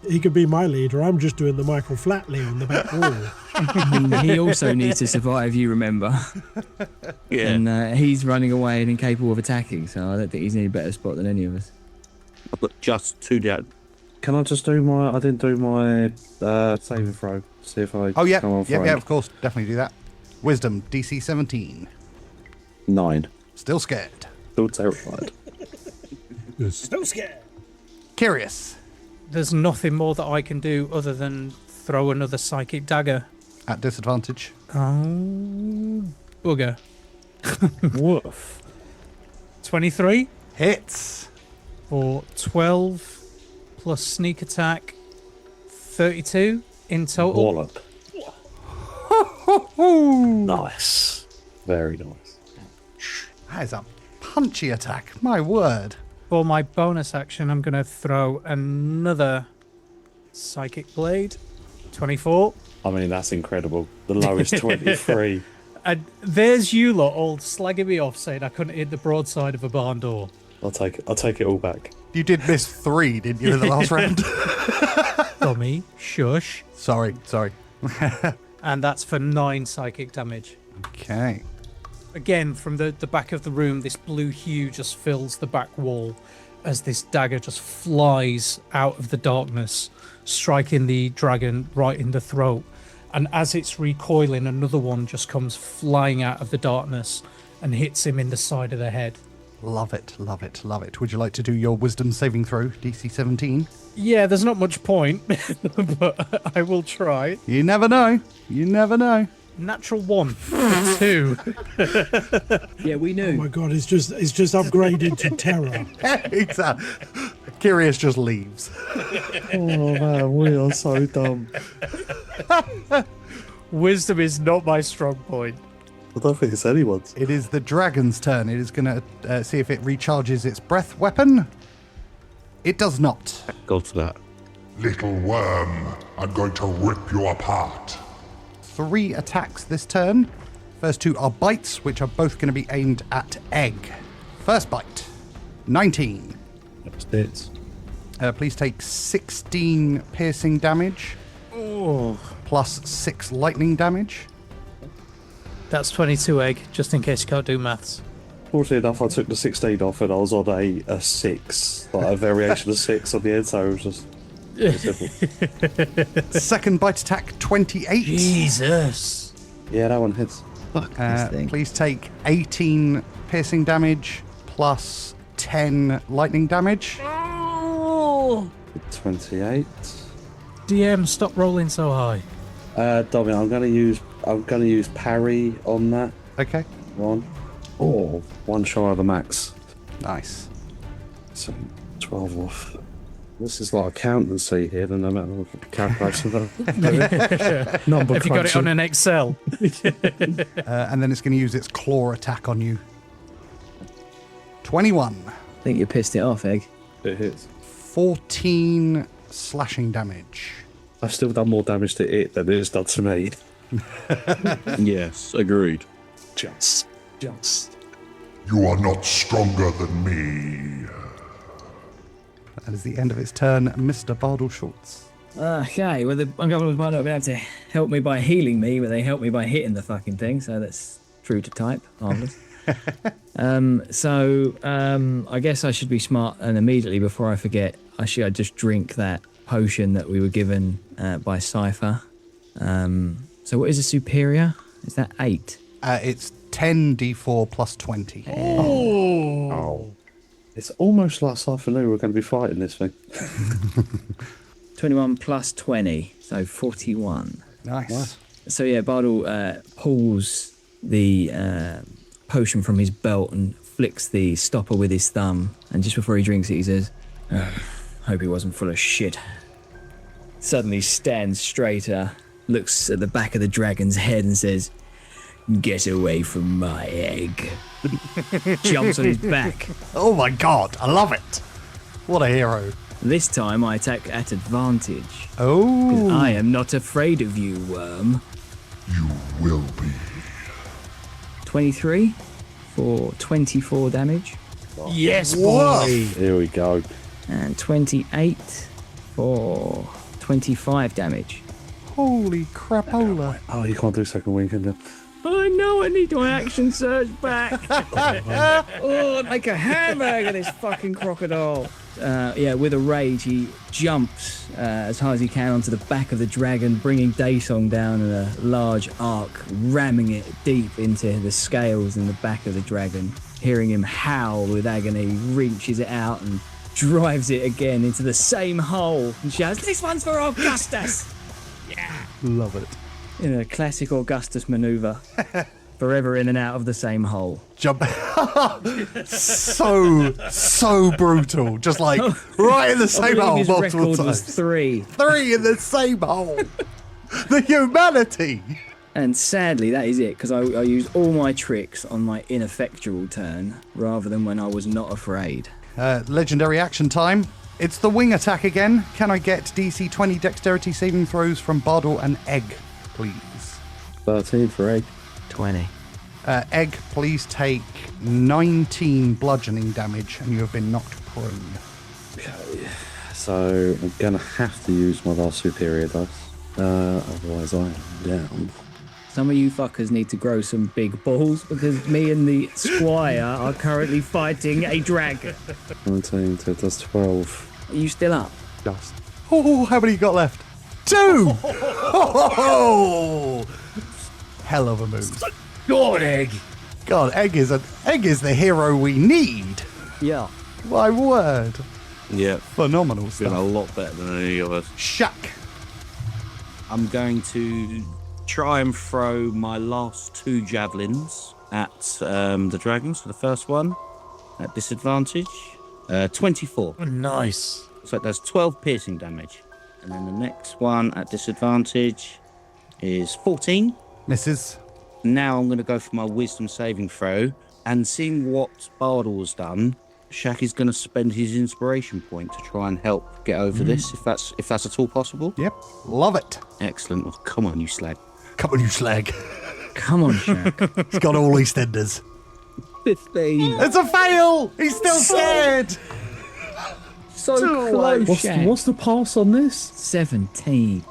He could be my leader. I'm just doing the Michael Flatley on the back wall. He also needs to survive, you remember. Yeah. And he's running away and incapable of attacking, so I don't think he's in any better spot than any of us. I've got just 2 down. Can I just do my... I didn't do my saving throw. See if I Oh, yeah. come on Yeah, of course. Definitely do that. Wisdom, DC 17. 9. Still scared. Still terrified. So scared. Kyrius. There's nothing more that I can do other than throw another psychic dagger. At disadvantage. Oh, bugger. Woof. 23 Hits. for 12 plus sneak attack, 32 in total. Wallop. Nice. Very nice. That is a punchy attack. My word. For my bonus action, I'm going to throw another Psychic Blade. 24. I mean, that's incredible. The lowest 23. And there's you lot all slagging me off saying I couldn't hit the broadside of a barn door. I'll take it all back. You did miss 3, didn't you, in the last round? Dummy. Shush. Sorry. And that's for 9 psychic damage. Okay. Again, from the back of the room, this blue hue just fills the back wall as this dagger just flies out of the darkness, striking the dragon right in the throat. And as it's recoiling, another one just comes flying out of the darkness and hits him in the side of the head. Love it. Would you like to do your wisdom saving throw, DC 17? Yeah, there's not much point, but I will try. You never know. Natural 1. 2. Yeah, we Oh knew. my god, it's just upgraded to terror. Exactly. Kyrius just leaves. Oh man, we are so dumb. Wisdom is not my strong point. I don't think it's anyone's. It is the dragon's turn. It is going to see if it recharges its breath weapon. It does not. God for that. Little worm, I'm going to rip you apart. 3 attacks this turn. First 2 are bites, which are both going to be aimed at Egg. First bite, 19. That's it. Please take 16 piercing damage. Plus 6 lightning damage. That's 22 egg, just in case you can't do maths. Fortunately enough, I took the 16 off and I was on a 6, like a variation of 6 on the end, so it was just simple. Second bite attack, 28. Jesus. Yeah, that one hits. Fuck this thing. Please take 18 piercing damage plus 10 lightning damage. Oh. 28. DM, stop rolling so high. Dominic, I'm gonna use parry on that Okay. one. Or one shy of the max. Nice. So 12 off. This is like accountancy here, no matter what the calculation. Number Have you got it on an Excel? And then it's going to use its claw attack on you. 21. I think you pissed it off, Egg. It hits. 14 slashing damage. I've still done more damage to it than it has done to me. Yes, agreed. Just. You are not stronger than me. That is the end of its turn, Mr. Bardol Schultz. Okay, well, the Ungovernables might not be able to help me by healing me, but they help me by hitting the fucking thing, so that's true to type. Marvellous. I guess I should be smart, and immediately before I forget, I just drink that potion that we were given by Cypher. So what is a superior? Is that 8? It's 10d4 plus 20. Oh. It's almost like Cypher knew we were going to be fighting this thing. 21 plus 20, so 41. Nice. So yeah, Bardol pulls the potion from his belt and flicks the stopper with his thumb, and just before he drinks it, he says, hope he wasn't full of shit. Suddenly stands straighter, looks at the back of the dragon's head and says, get away from my egg. Jumps on his back. Oh my god, I love it. What a hero. This time I attack at advantage. Oh. I am not afraid of you, worm. You will be. 23 for 24 damage. Yes, boy. Here we go. And 28 for 25 damage. Holy crapola. Oh, you can't do second wing, can you? Oh no, I need my action surge back. Oh, make a hamburger, this fucking crocodile. With a rage, he jumps as high as he can onto the back of the dragon, bringing Daysong down in a large arc, ramming it deep into the scales in the back of the dragon. Hearing him howl with agony, reaches it out and drives it again into the same hole and shouts, "This one's for Augustus!" Yeah. Love it. In a classic Augustus maneuver. Forever in and out of the same hole. Jump. so brutal. Just like right in the same hole his multiple record times. was 3. 3 in the same hole. The humanity! And sadly, that is it, because I used all my tricks on my ineffectual turn, rather than when I was not afraid. Legendary action time. It's the wing attack again. Can I get DC 20 dexterity saving throws from Bardol and Egg, please? 13 for Egg. 20. Egg, please take 19 bludgeoning damage, and you have been knocked prone. Okay. So I'm going to have to use my last superior dice. Otherwise I am down. Some of you fuckers need to grow some big balls, because me and the squire are currently fighting a dragon. 19, so that's 12. Are you still up? Just. Oh, how many you got left? 2! Oh, hell of a move. God, Egg! God, Egg is the hero we need. Yeah. My word. Yeah. Phenomenal Been a stuff. lot better than any of us. Shakh. I'm going to try and throw my last 2 javelins at the dragons for the first one at disadvantage. 24. Oh, nice. So that's 12 piercing damage. And then the next one at disadvantage is 14. Misses. Now I'm going to go for my wisdom saving throw. And seeing what Bardol has done, Shakh is going to spend his inspiration point to try and help get over this, if that's at all possible. Yep. Love it. Excellent. Oh, come on, you slag. Come on, you slag. Come on, Shakh. He's got all EastEnders. 15. It's a fail! He's still scared! So close, Shakh. What's the pass on this? 17.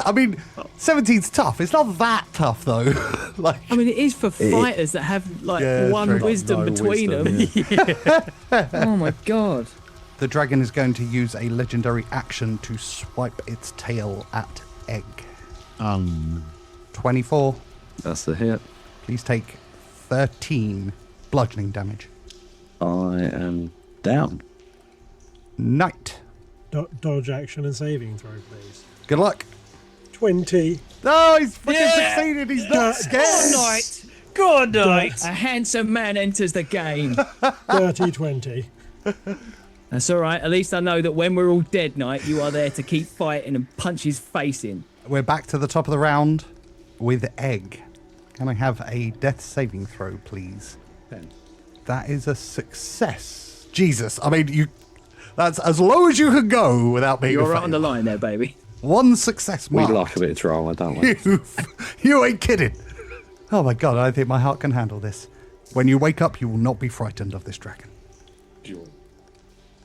I mean, 17's tough. It's not that tough, though. Like, I mean, it is for fighters that have, Yeah, one true. wisdom No between wisdom, them. Oh, my God. the dragon is going to use a legendary action to swipe its tail at Egg. 24. That's the hit. Please take 13 bludgeoning damage. I am down. Knight. Dodge action and saving throw, please. Good luck. 20. Oh, he's freaking succeeded. He's not scared. Good night. A handsome man enters the game. Dirty 20. That's all right. At least I know that when we're all dead, Knight, you are there to keep fighting and punch his face in. We're back to the top of the round with Egg. Can I have a death saving throw, please? 10. That is a success. Jesus. I mean, that's as low as you can go without being You're a right fail. on the line there, baby. One success We mark. like a bit of drama, don't we? You ain't kidding. Oh my God, I think my heart can handle this. When you wake up, you will not be frightened of this dragon.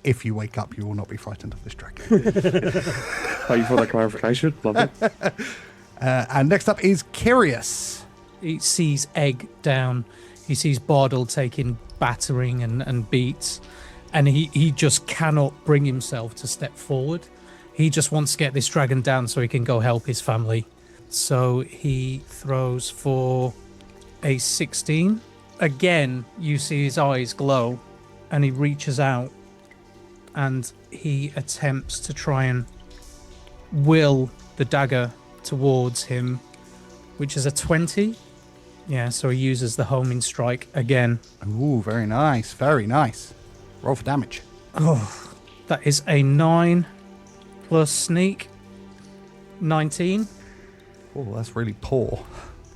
If you wake up, you will not be frightened of this dragon. Thank you for that clarification. Love it. And next up is Kyrius. He sees Egg down. He sees Bardol taking battering and beats. And he just cannot bring himself to step forward. He just wants to get this dragon down so he can go help his family. So he throws for a 16. Again, you see his eyes glow. And he reaches out. And he attempts to try and will the dagger towards him, which is a 20. Yeah, so he uses the homing strike again. Ooh, very nice, very nice. Roll for damage. Oh, that is a 9 plus sneak. 19. Oh, that's really poor.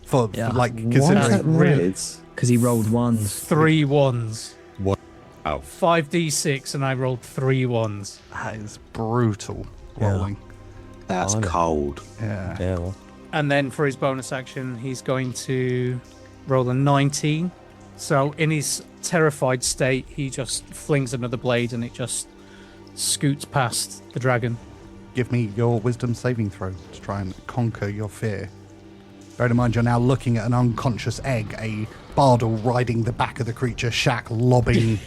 For Yeah. like Why is that considering red? Because he rolled ones. 3 ones. What? Oh. 5d6 and I rolled 3 ones. That is brutal Yeah. rolling. That's cold. Yeah. Yeah, well. And then for his bonus action, he's going to roll a 19. So in his terrified state, he just flings another blade and it just scoots past the dragon. Give me your wisdom saving throw to try and conquer your fear. Bear in mind, you're now looking at an unconscious Egg, a Bardol riding the back of the creature, Shakh lobbing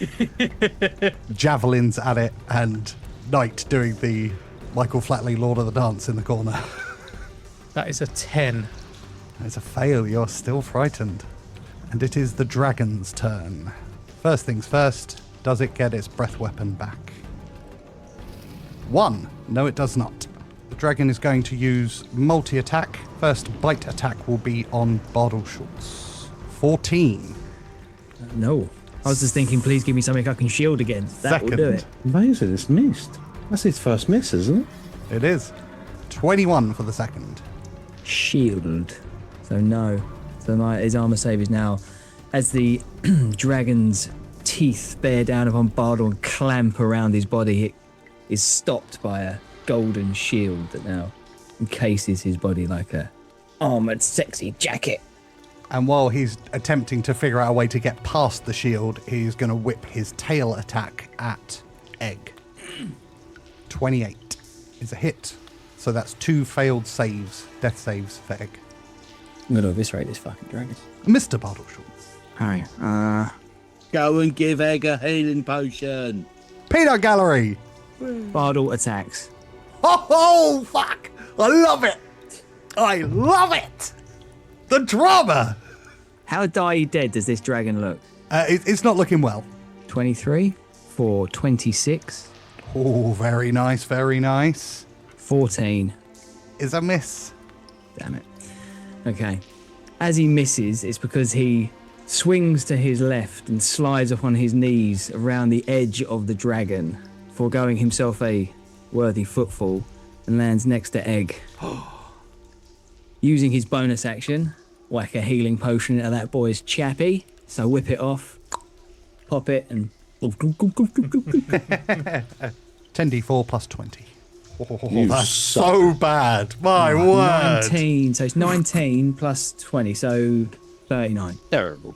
javelins at it, and Knight doing the Michael Flatley Lord of the Dance in the corner. That is a 10. It's a fail, you're still frightened. And it is the dragon's turn. First things first, does it get its breath weapon back? 1. No, it does not. The dragon is going to use multi-attack. First bite attack will be on Bardol Schultz. 14. No. I was just thinking, please give me something I can shield against. That will do it. Amazing, it's missed. That's his first miss, isn't it? It is. 21 for the second. shield. So no. So his armor save is now, as the dragon's teeth bear down upon Bardol and clamp around his body, it is stopped by a golden shield that now encases his body like a armored sexy jacket. And while he's attempting to figure out a way to get past the shield, he's going to whip his tail attack at Egg. 28 is a hit. So that's 2 failed saves, death saves for Egg. I'm going to eviscerate this fucking dragon. Mr. Bardol Schultz. Hi. Go and give Egg a healing potion. Peanut Gallery. Bardol attacks. Oh, fuck. I love it. I love it. The drama. How dead does this dragon look? It's not looking well. 23 for 26. Oh, very nice, very nice. 14. Is a miss. Damn it. Okay. As he misses, it's because he swings to his left and slides upon his knees around the edge of the dragon, foregoing himself a worthy footfall, and lands next to Egg. Using his bonus action, whack a healing potion into that boy's chappy. So whip it off, pop it, and 10d4 plus 20. Oh, that's so bad. My word. 19. So it's 19 plus 20, so 39. Terrible.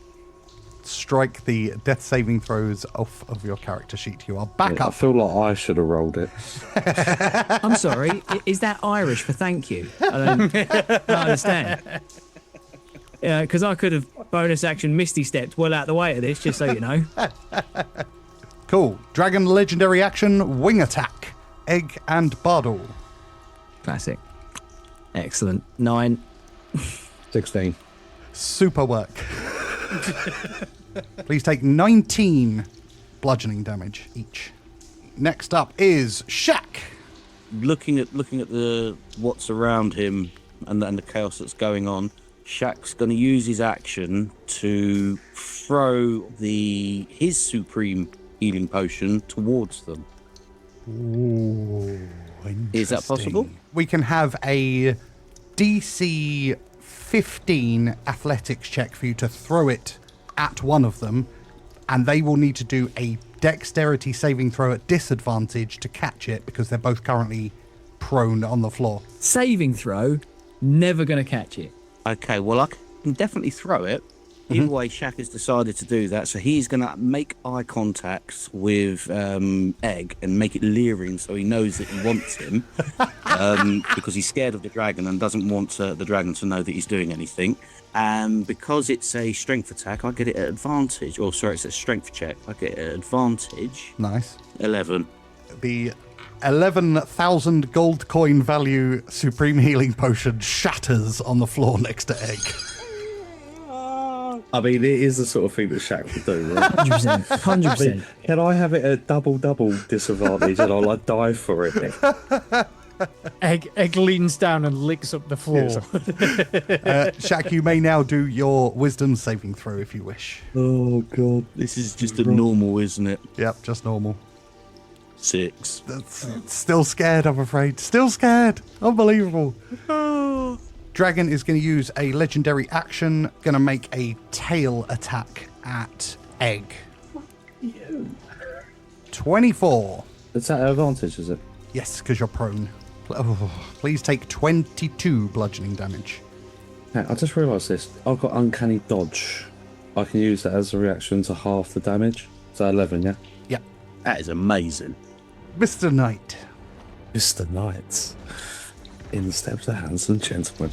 Strike the death saving throws off of your character sheet. You are back I up. feel like I should have rolled it. I'm sorry, is that Irish for thank you? I don't understand. Yeah, because I could have bonus action Misty stepped well out the way of this, just so you know. Cool. Dragon legendary action, wing attack. Egg and Bardol. Classic. Excellent. 9. 16. Super work. Please take 19 bludgeoning damage each. Next up is Shakh. Looking at the what's around him and the chaos that's going on, Shakh's going to use his action to throw his supreme healing potion towards them. Ooh, is that possible? We can have a DC 15 athletics check for you to throw it at one of them, and they will need to do a dexterity saving throw at disadvantage to catch it because they're both currently prone on the floor. Saving throw, never going to catch it. Okay, well, I can definitely throw it. Either way, Shakh has decided to do that, so he's going to make eye contact with Egg and make it leering so he knows that he wants him because he's scared of the dragon and doesn't want the dragon to know that he's doing anything. And because it's a strength attack, I get it at advantage. Oh, sorry, it's a strength check. I get it at advantage. Nice. 11. The 11,000 gold coin value supreme healing potion shatters on the floor next to Egg. I mean, it is the sort of thing that Shakh would do, right? 100%. 100%. Can I have it at double disadvantage and I'll dive for it? Egg leans down and licks up the floor. Shakh, you may now do your wisdom saving throw if you wish. Oh, God. This is just a normal, isn't it? Yep, just normal. 6. Still scared, I'm afraid. Still scared. Unbelievable. Dragon is going to use a legendary action, going to make a tail attack at Egg. 24. Is that advantage, is it? Yes, because you're prone. Please take 22 bludgeoning damage. Yeah, I just realised this. I've got uncanny dodge. I can use that as a reaction to half the damage. So 11, yeah? Yeah. That is amazing. Mr. Knight. Mr. Knight. In the steps of handsome gentleman.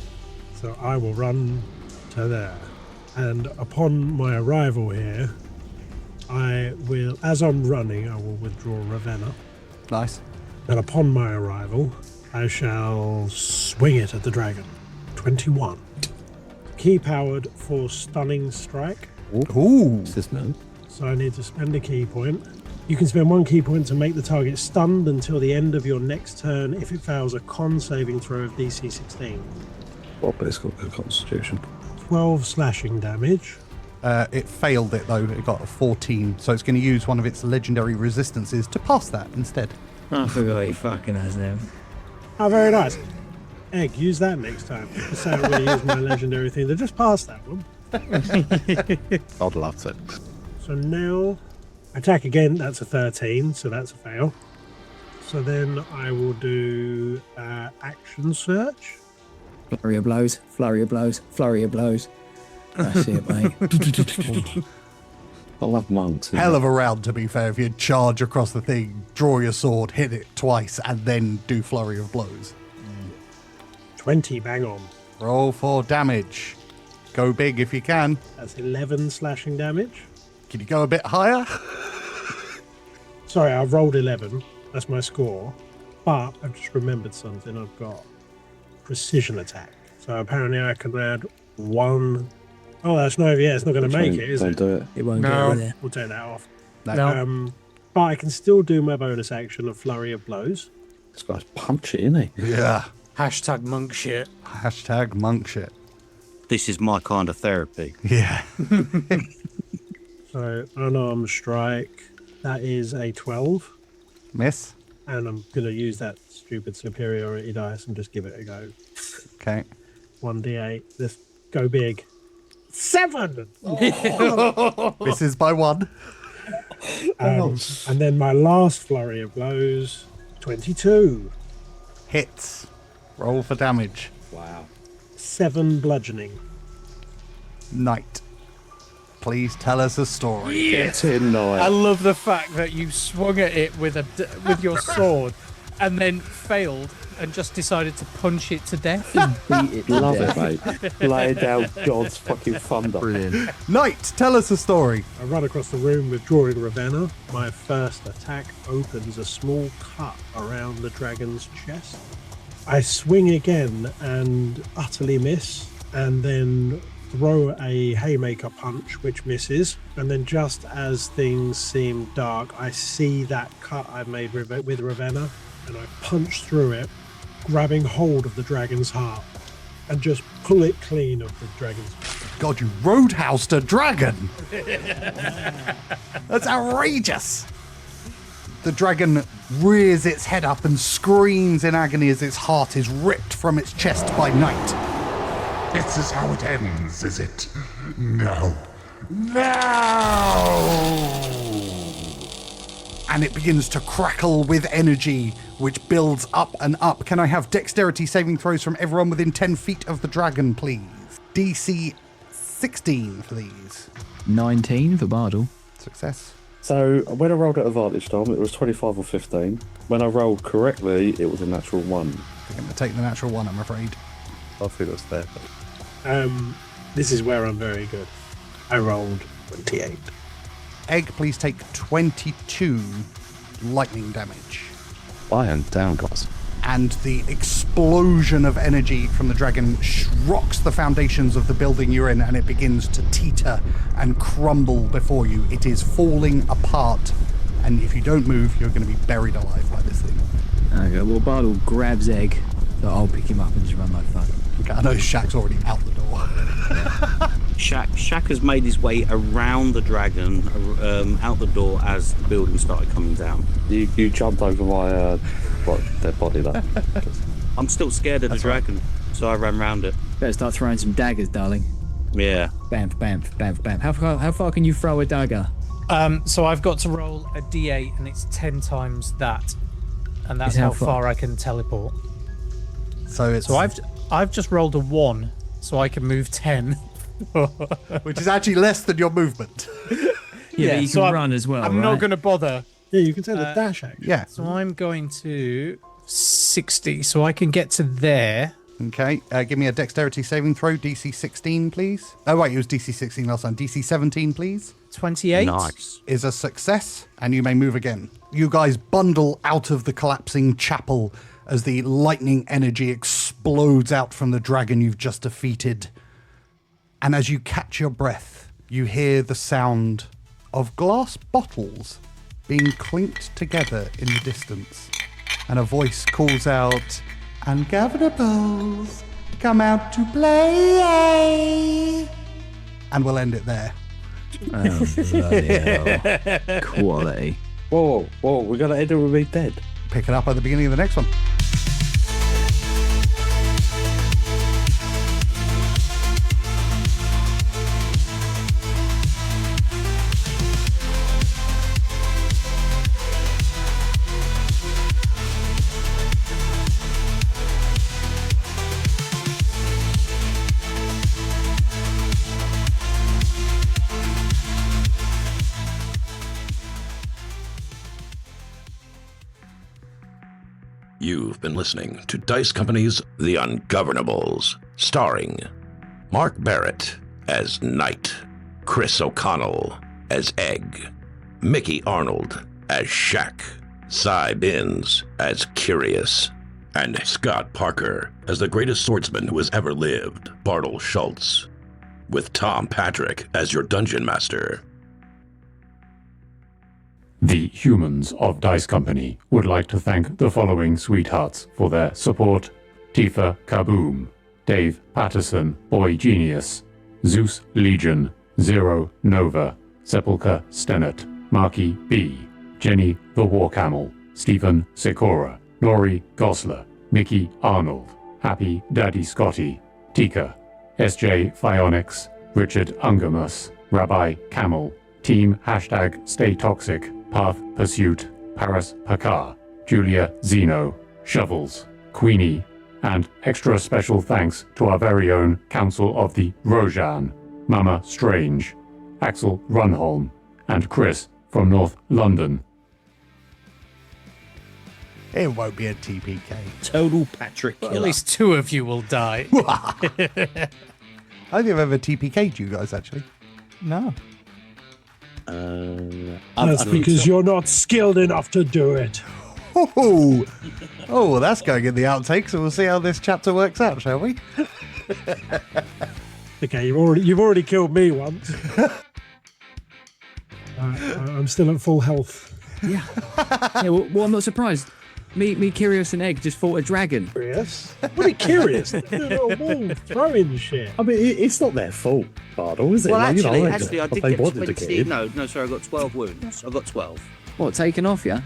So I will run to there. And upon my arrival here, I will, as I'm running, I will withdraw Ravenna. Nice. And upon my arrival, I shall swing it at the dragon. 21. Key powered for stunning strike. Ooh. Is this no? So I need to spend a key point. You can spend 1 key point to make the target stunned until the end of your next turn if it fails a con saving throw of DC 16. Well, but it's got good constitution. 12 slashing damage. It failed it though. It got a 14, so it's going to use one of its legendary resistances to pass that instead. I forgot he fucking has them. Oh, very nice. Egg, use that next time. Just say I'm going to use my legendary thing. They're just past that one. I'd love to. So now, attack again. That's a 13, so that's a fail. So then I will do action search. Flurry of blows, flurry of blows, flurry of blows. That's it, mate. I love monks. Hell of a round, to be fair, if you charge across the thing, draw your sword, hit it twice, and then do flurry of blows. 20, bang on. Roll for damage. Go big if you can. That's 11 slashing damage. Can you go a bit higher? Sorry, I've rolled 11. That's my score. But I've just remembered something. I've got precision attack. So apparently I can add 1. Oh, that's no, yeah, it's not going to make it, is Don't it? do it. It won't No. go there. We'll take that off. No. But I can still do my bonus action of flurry of blows. This guy's punchy, isn't he? Yeah. Hashtag monk shit. Hashtag monk shit. This is my kind of therapy. Yeah. So unarmed strike. That is a 12. Miss. And I'm going to use that stupid superiority dice and just give it a go. Okay. 1d8. Let's go big. 7! Misses by 1. And then my last flurry of blows, 22. Hits. Roll for damage. Wow. 7 bludgeoning. Knight. Please tell us a story. Get in, I Knight. love the fact that you swung at it with your sword and then failed and just decided to punch it to death. Beat it to Love death. it, mate. Lay down God's fucking thunder. Brilliant. Knight, tell us a story. I run across the room with Drawing Ravenna. My first attack opens a small cut around the dragon's chest. I swing again and utterly miss, and then throw a haymaker punch, which misses. And then just as things seem dark, I see that cut I made with Ravenna, and I punch through it, grabbing hold of the dragon's heart, and just pull it clean of the dragon's heart. God, you roadhoused a dragon. That's outrageous. The dragon rears its head up and screams in agony as its heart is ripped from its chest by Knight. This is how it ends, is it? No. No! And it begins to crackle with energy, which builds up and up. Can I have dexterity saving throws from everyone within 10 feet of the dragon, please? DC 16 for these. 19 for Bardol. Success. So when I rolled at advantage, Tom, it was 25 or 15. When I rolled correctly, it was a natural 1. I'm going to take the natural 1, I'm afraid. I think that's fair. This is where I'm very good. I rolled 28. Egg, please take 22 lightning damage. I am down, guys. And the explosion of energy from the dragon rocks the foundations of the building you're in, and it begins to teeter and crumble before you. It is falling apart, and if you don't move, you're going to be buried alive by this thing. Okay, well, Bardol grabs Egg, so I'll pick him up and just run like fuck. Okay, I know Shakh's already out the door. Shakh has made his way around the dragon, out the door as the building started coming down. You jumped over my dead body there. I'm still scared of the dragon, so I ran round it. Better start throwing some daggers, darling. Yeah. Bam, bam, bam, bam. How far can you throw a dagger? So I've got to roll a d8 and it's 10 times that. And that's Is how how far? far I can teleport. So it's So I've just rolled a 1, so I can move 10. which is actually less than your movement. Yeah, but you so can run as well, I'm not right? going to bother. Yeah, you can take the dash action. Yeah. So I'm going to 60, so I can get to there. Okay, give me a dexterity saving throw, DC 16, please. Oh, wait, it was DC 16 last time. DC 17, please. 28. Nice. Is a success, and you may move again. You guys bundle out of the collapsing chapel as the lightning energy explodes out from the dragon you've just defeated. And as you catch your breath, you hear the sound of glass bottles being clinked together in the distance. And a voice calls out, "Ungovernables, come out to play." And we'll end it there. Oh, bloody hell. Quality. Whoa, we're going to end it with me dead. Pick it up at the beginning of the next one. You've been listening to Dice Company's The Ungovernables, starring Mark Barrett as Knight, Chris O'Connell as Egg, Micky Arnold as Shakh, Cy Binns as Kyrius, and Scott Parker as the greatest swordsman who has ever lived, Bardol Schultz, with Tom Patrick as your dungeon master. The humans of Dice Company would like to thank the following sweethearts for their support: Tifa Kaboom, Dave Patterson, Boy Genius, Zeus Legion, Zero Nova, Sepulchre Stennett, Marky B, Jenny the War Camel, Stephen Sikora, Laurie Gosler, Micky Arnold, Happy Daddy Scotty, Tika, SJ Phionics, Richard Ungamus, Rabbi Camel, Team #Stay Toxic, Path Pursuit, Paris Pakar, Julia Zeno, Shovels, Queenie, and extra special thanks to our very own Council of the Rojan, Mama Strange, Axel Runholm, and Chris from North London. It won't be a TPK. Total Patrick Well, killer. at least 2 of you will die. I think I've ever TPK'd you guys, actually. No. That's because you're not skilled enough to do it. Oh, well, that's going in the outtakes, so we'll see how this chapter works out, shall we? Okay, you've already killed me once. I'm still at full health. Yeah. Well, I'm not surprised. Me, Kyrius and Egg just fought a dragon. Curious? Pretty curious. Little wall throwing shit. I mean, it's not their fault, Bardol, is it? Well, Like, actually, I did they get wanted to 20. kill. No, sorry, I got 12 wounds. I got 12. What, taken off, yeah?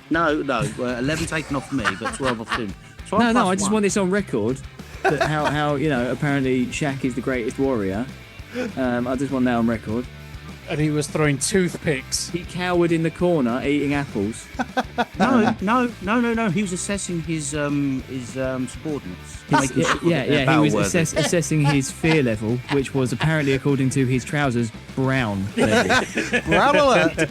No, 11 taken off me, but 12 off him. So No, I just want this on record. That how apparently Shakh is the greatest warrior. I just want that on record. And he was throwing toothpicks. He cowered in the corner eating apples. No. He was assessing his subordinates. Making sure that they're He was battle-worthy. assessing his fear level, which was apparently, according to his trousers, brown level. Brown alert!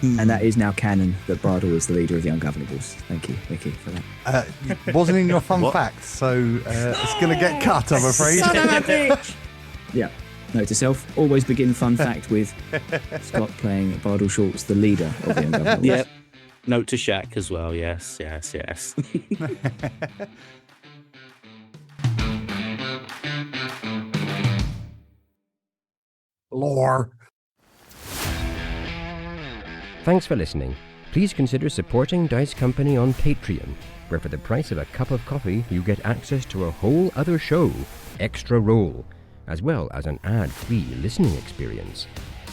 And that is now canon that Bardol is the leader of the Ungovernables. Thank you, Micky, for that. It wasn't in your fun facts, so it's going to get cut, I'm afraid. Son of a bitch! Yeah. Note to self, always begin fun fact with Scott playing Bardol Schultz, the leader of the Ungovernables. Yep. Note to Shakh as well, yes. Lore. Thanks for listening. Please consider supporting Dice Company on Patreon, where for the price of a cup of coffee, you get access to a whole other show, Extra Roll, as well as an ad-free listening experience.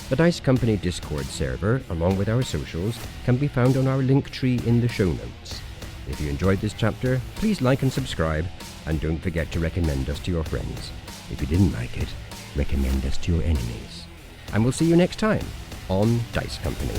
The Dice Company Discord server, along with our socials, can be found on our link tree in the show notes. If you enjoyed this chapter, please like and subscribe, and don't forget to recommend us to your friends. If you didn't like it, recommend us to your enemies. And we'll see you next time on Dice Company.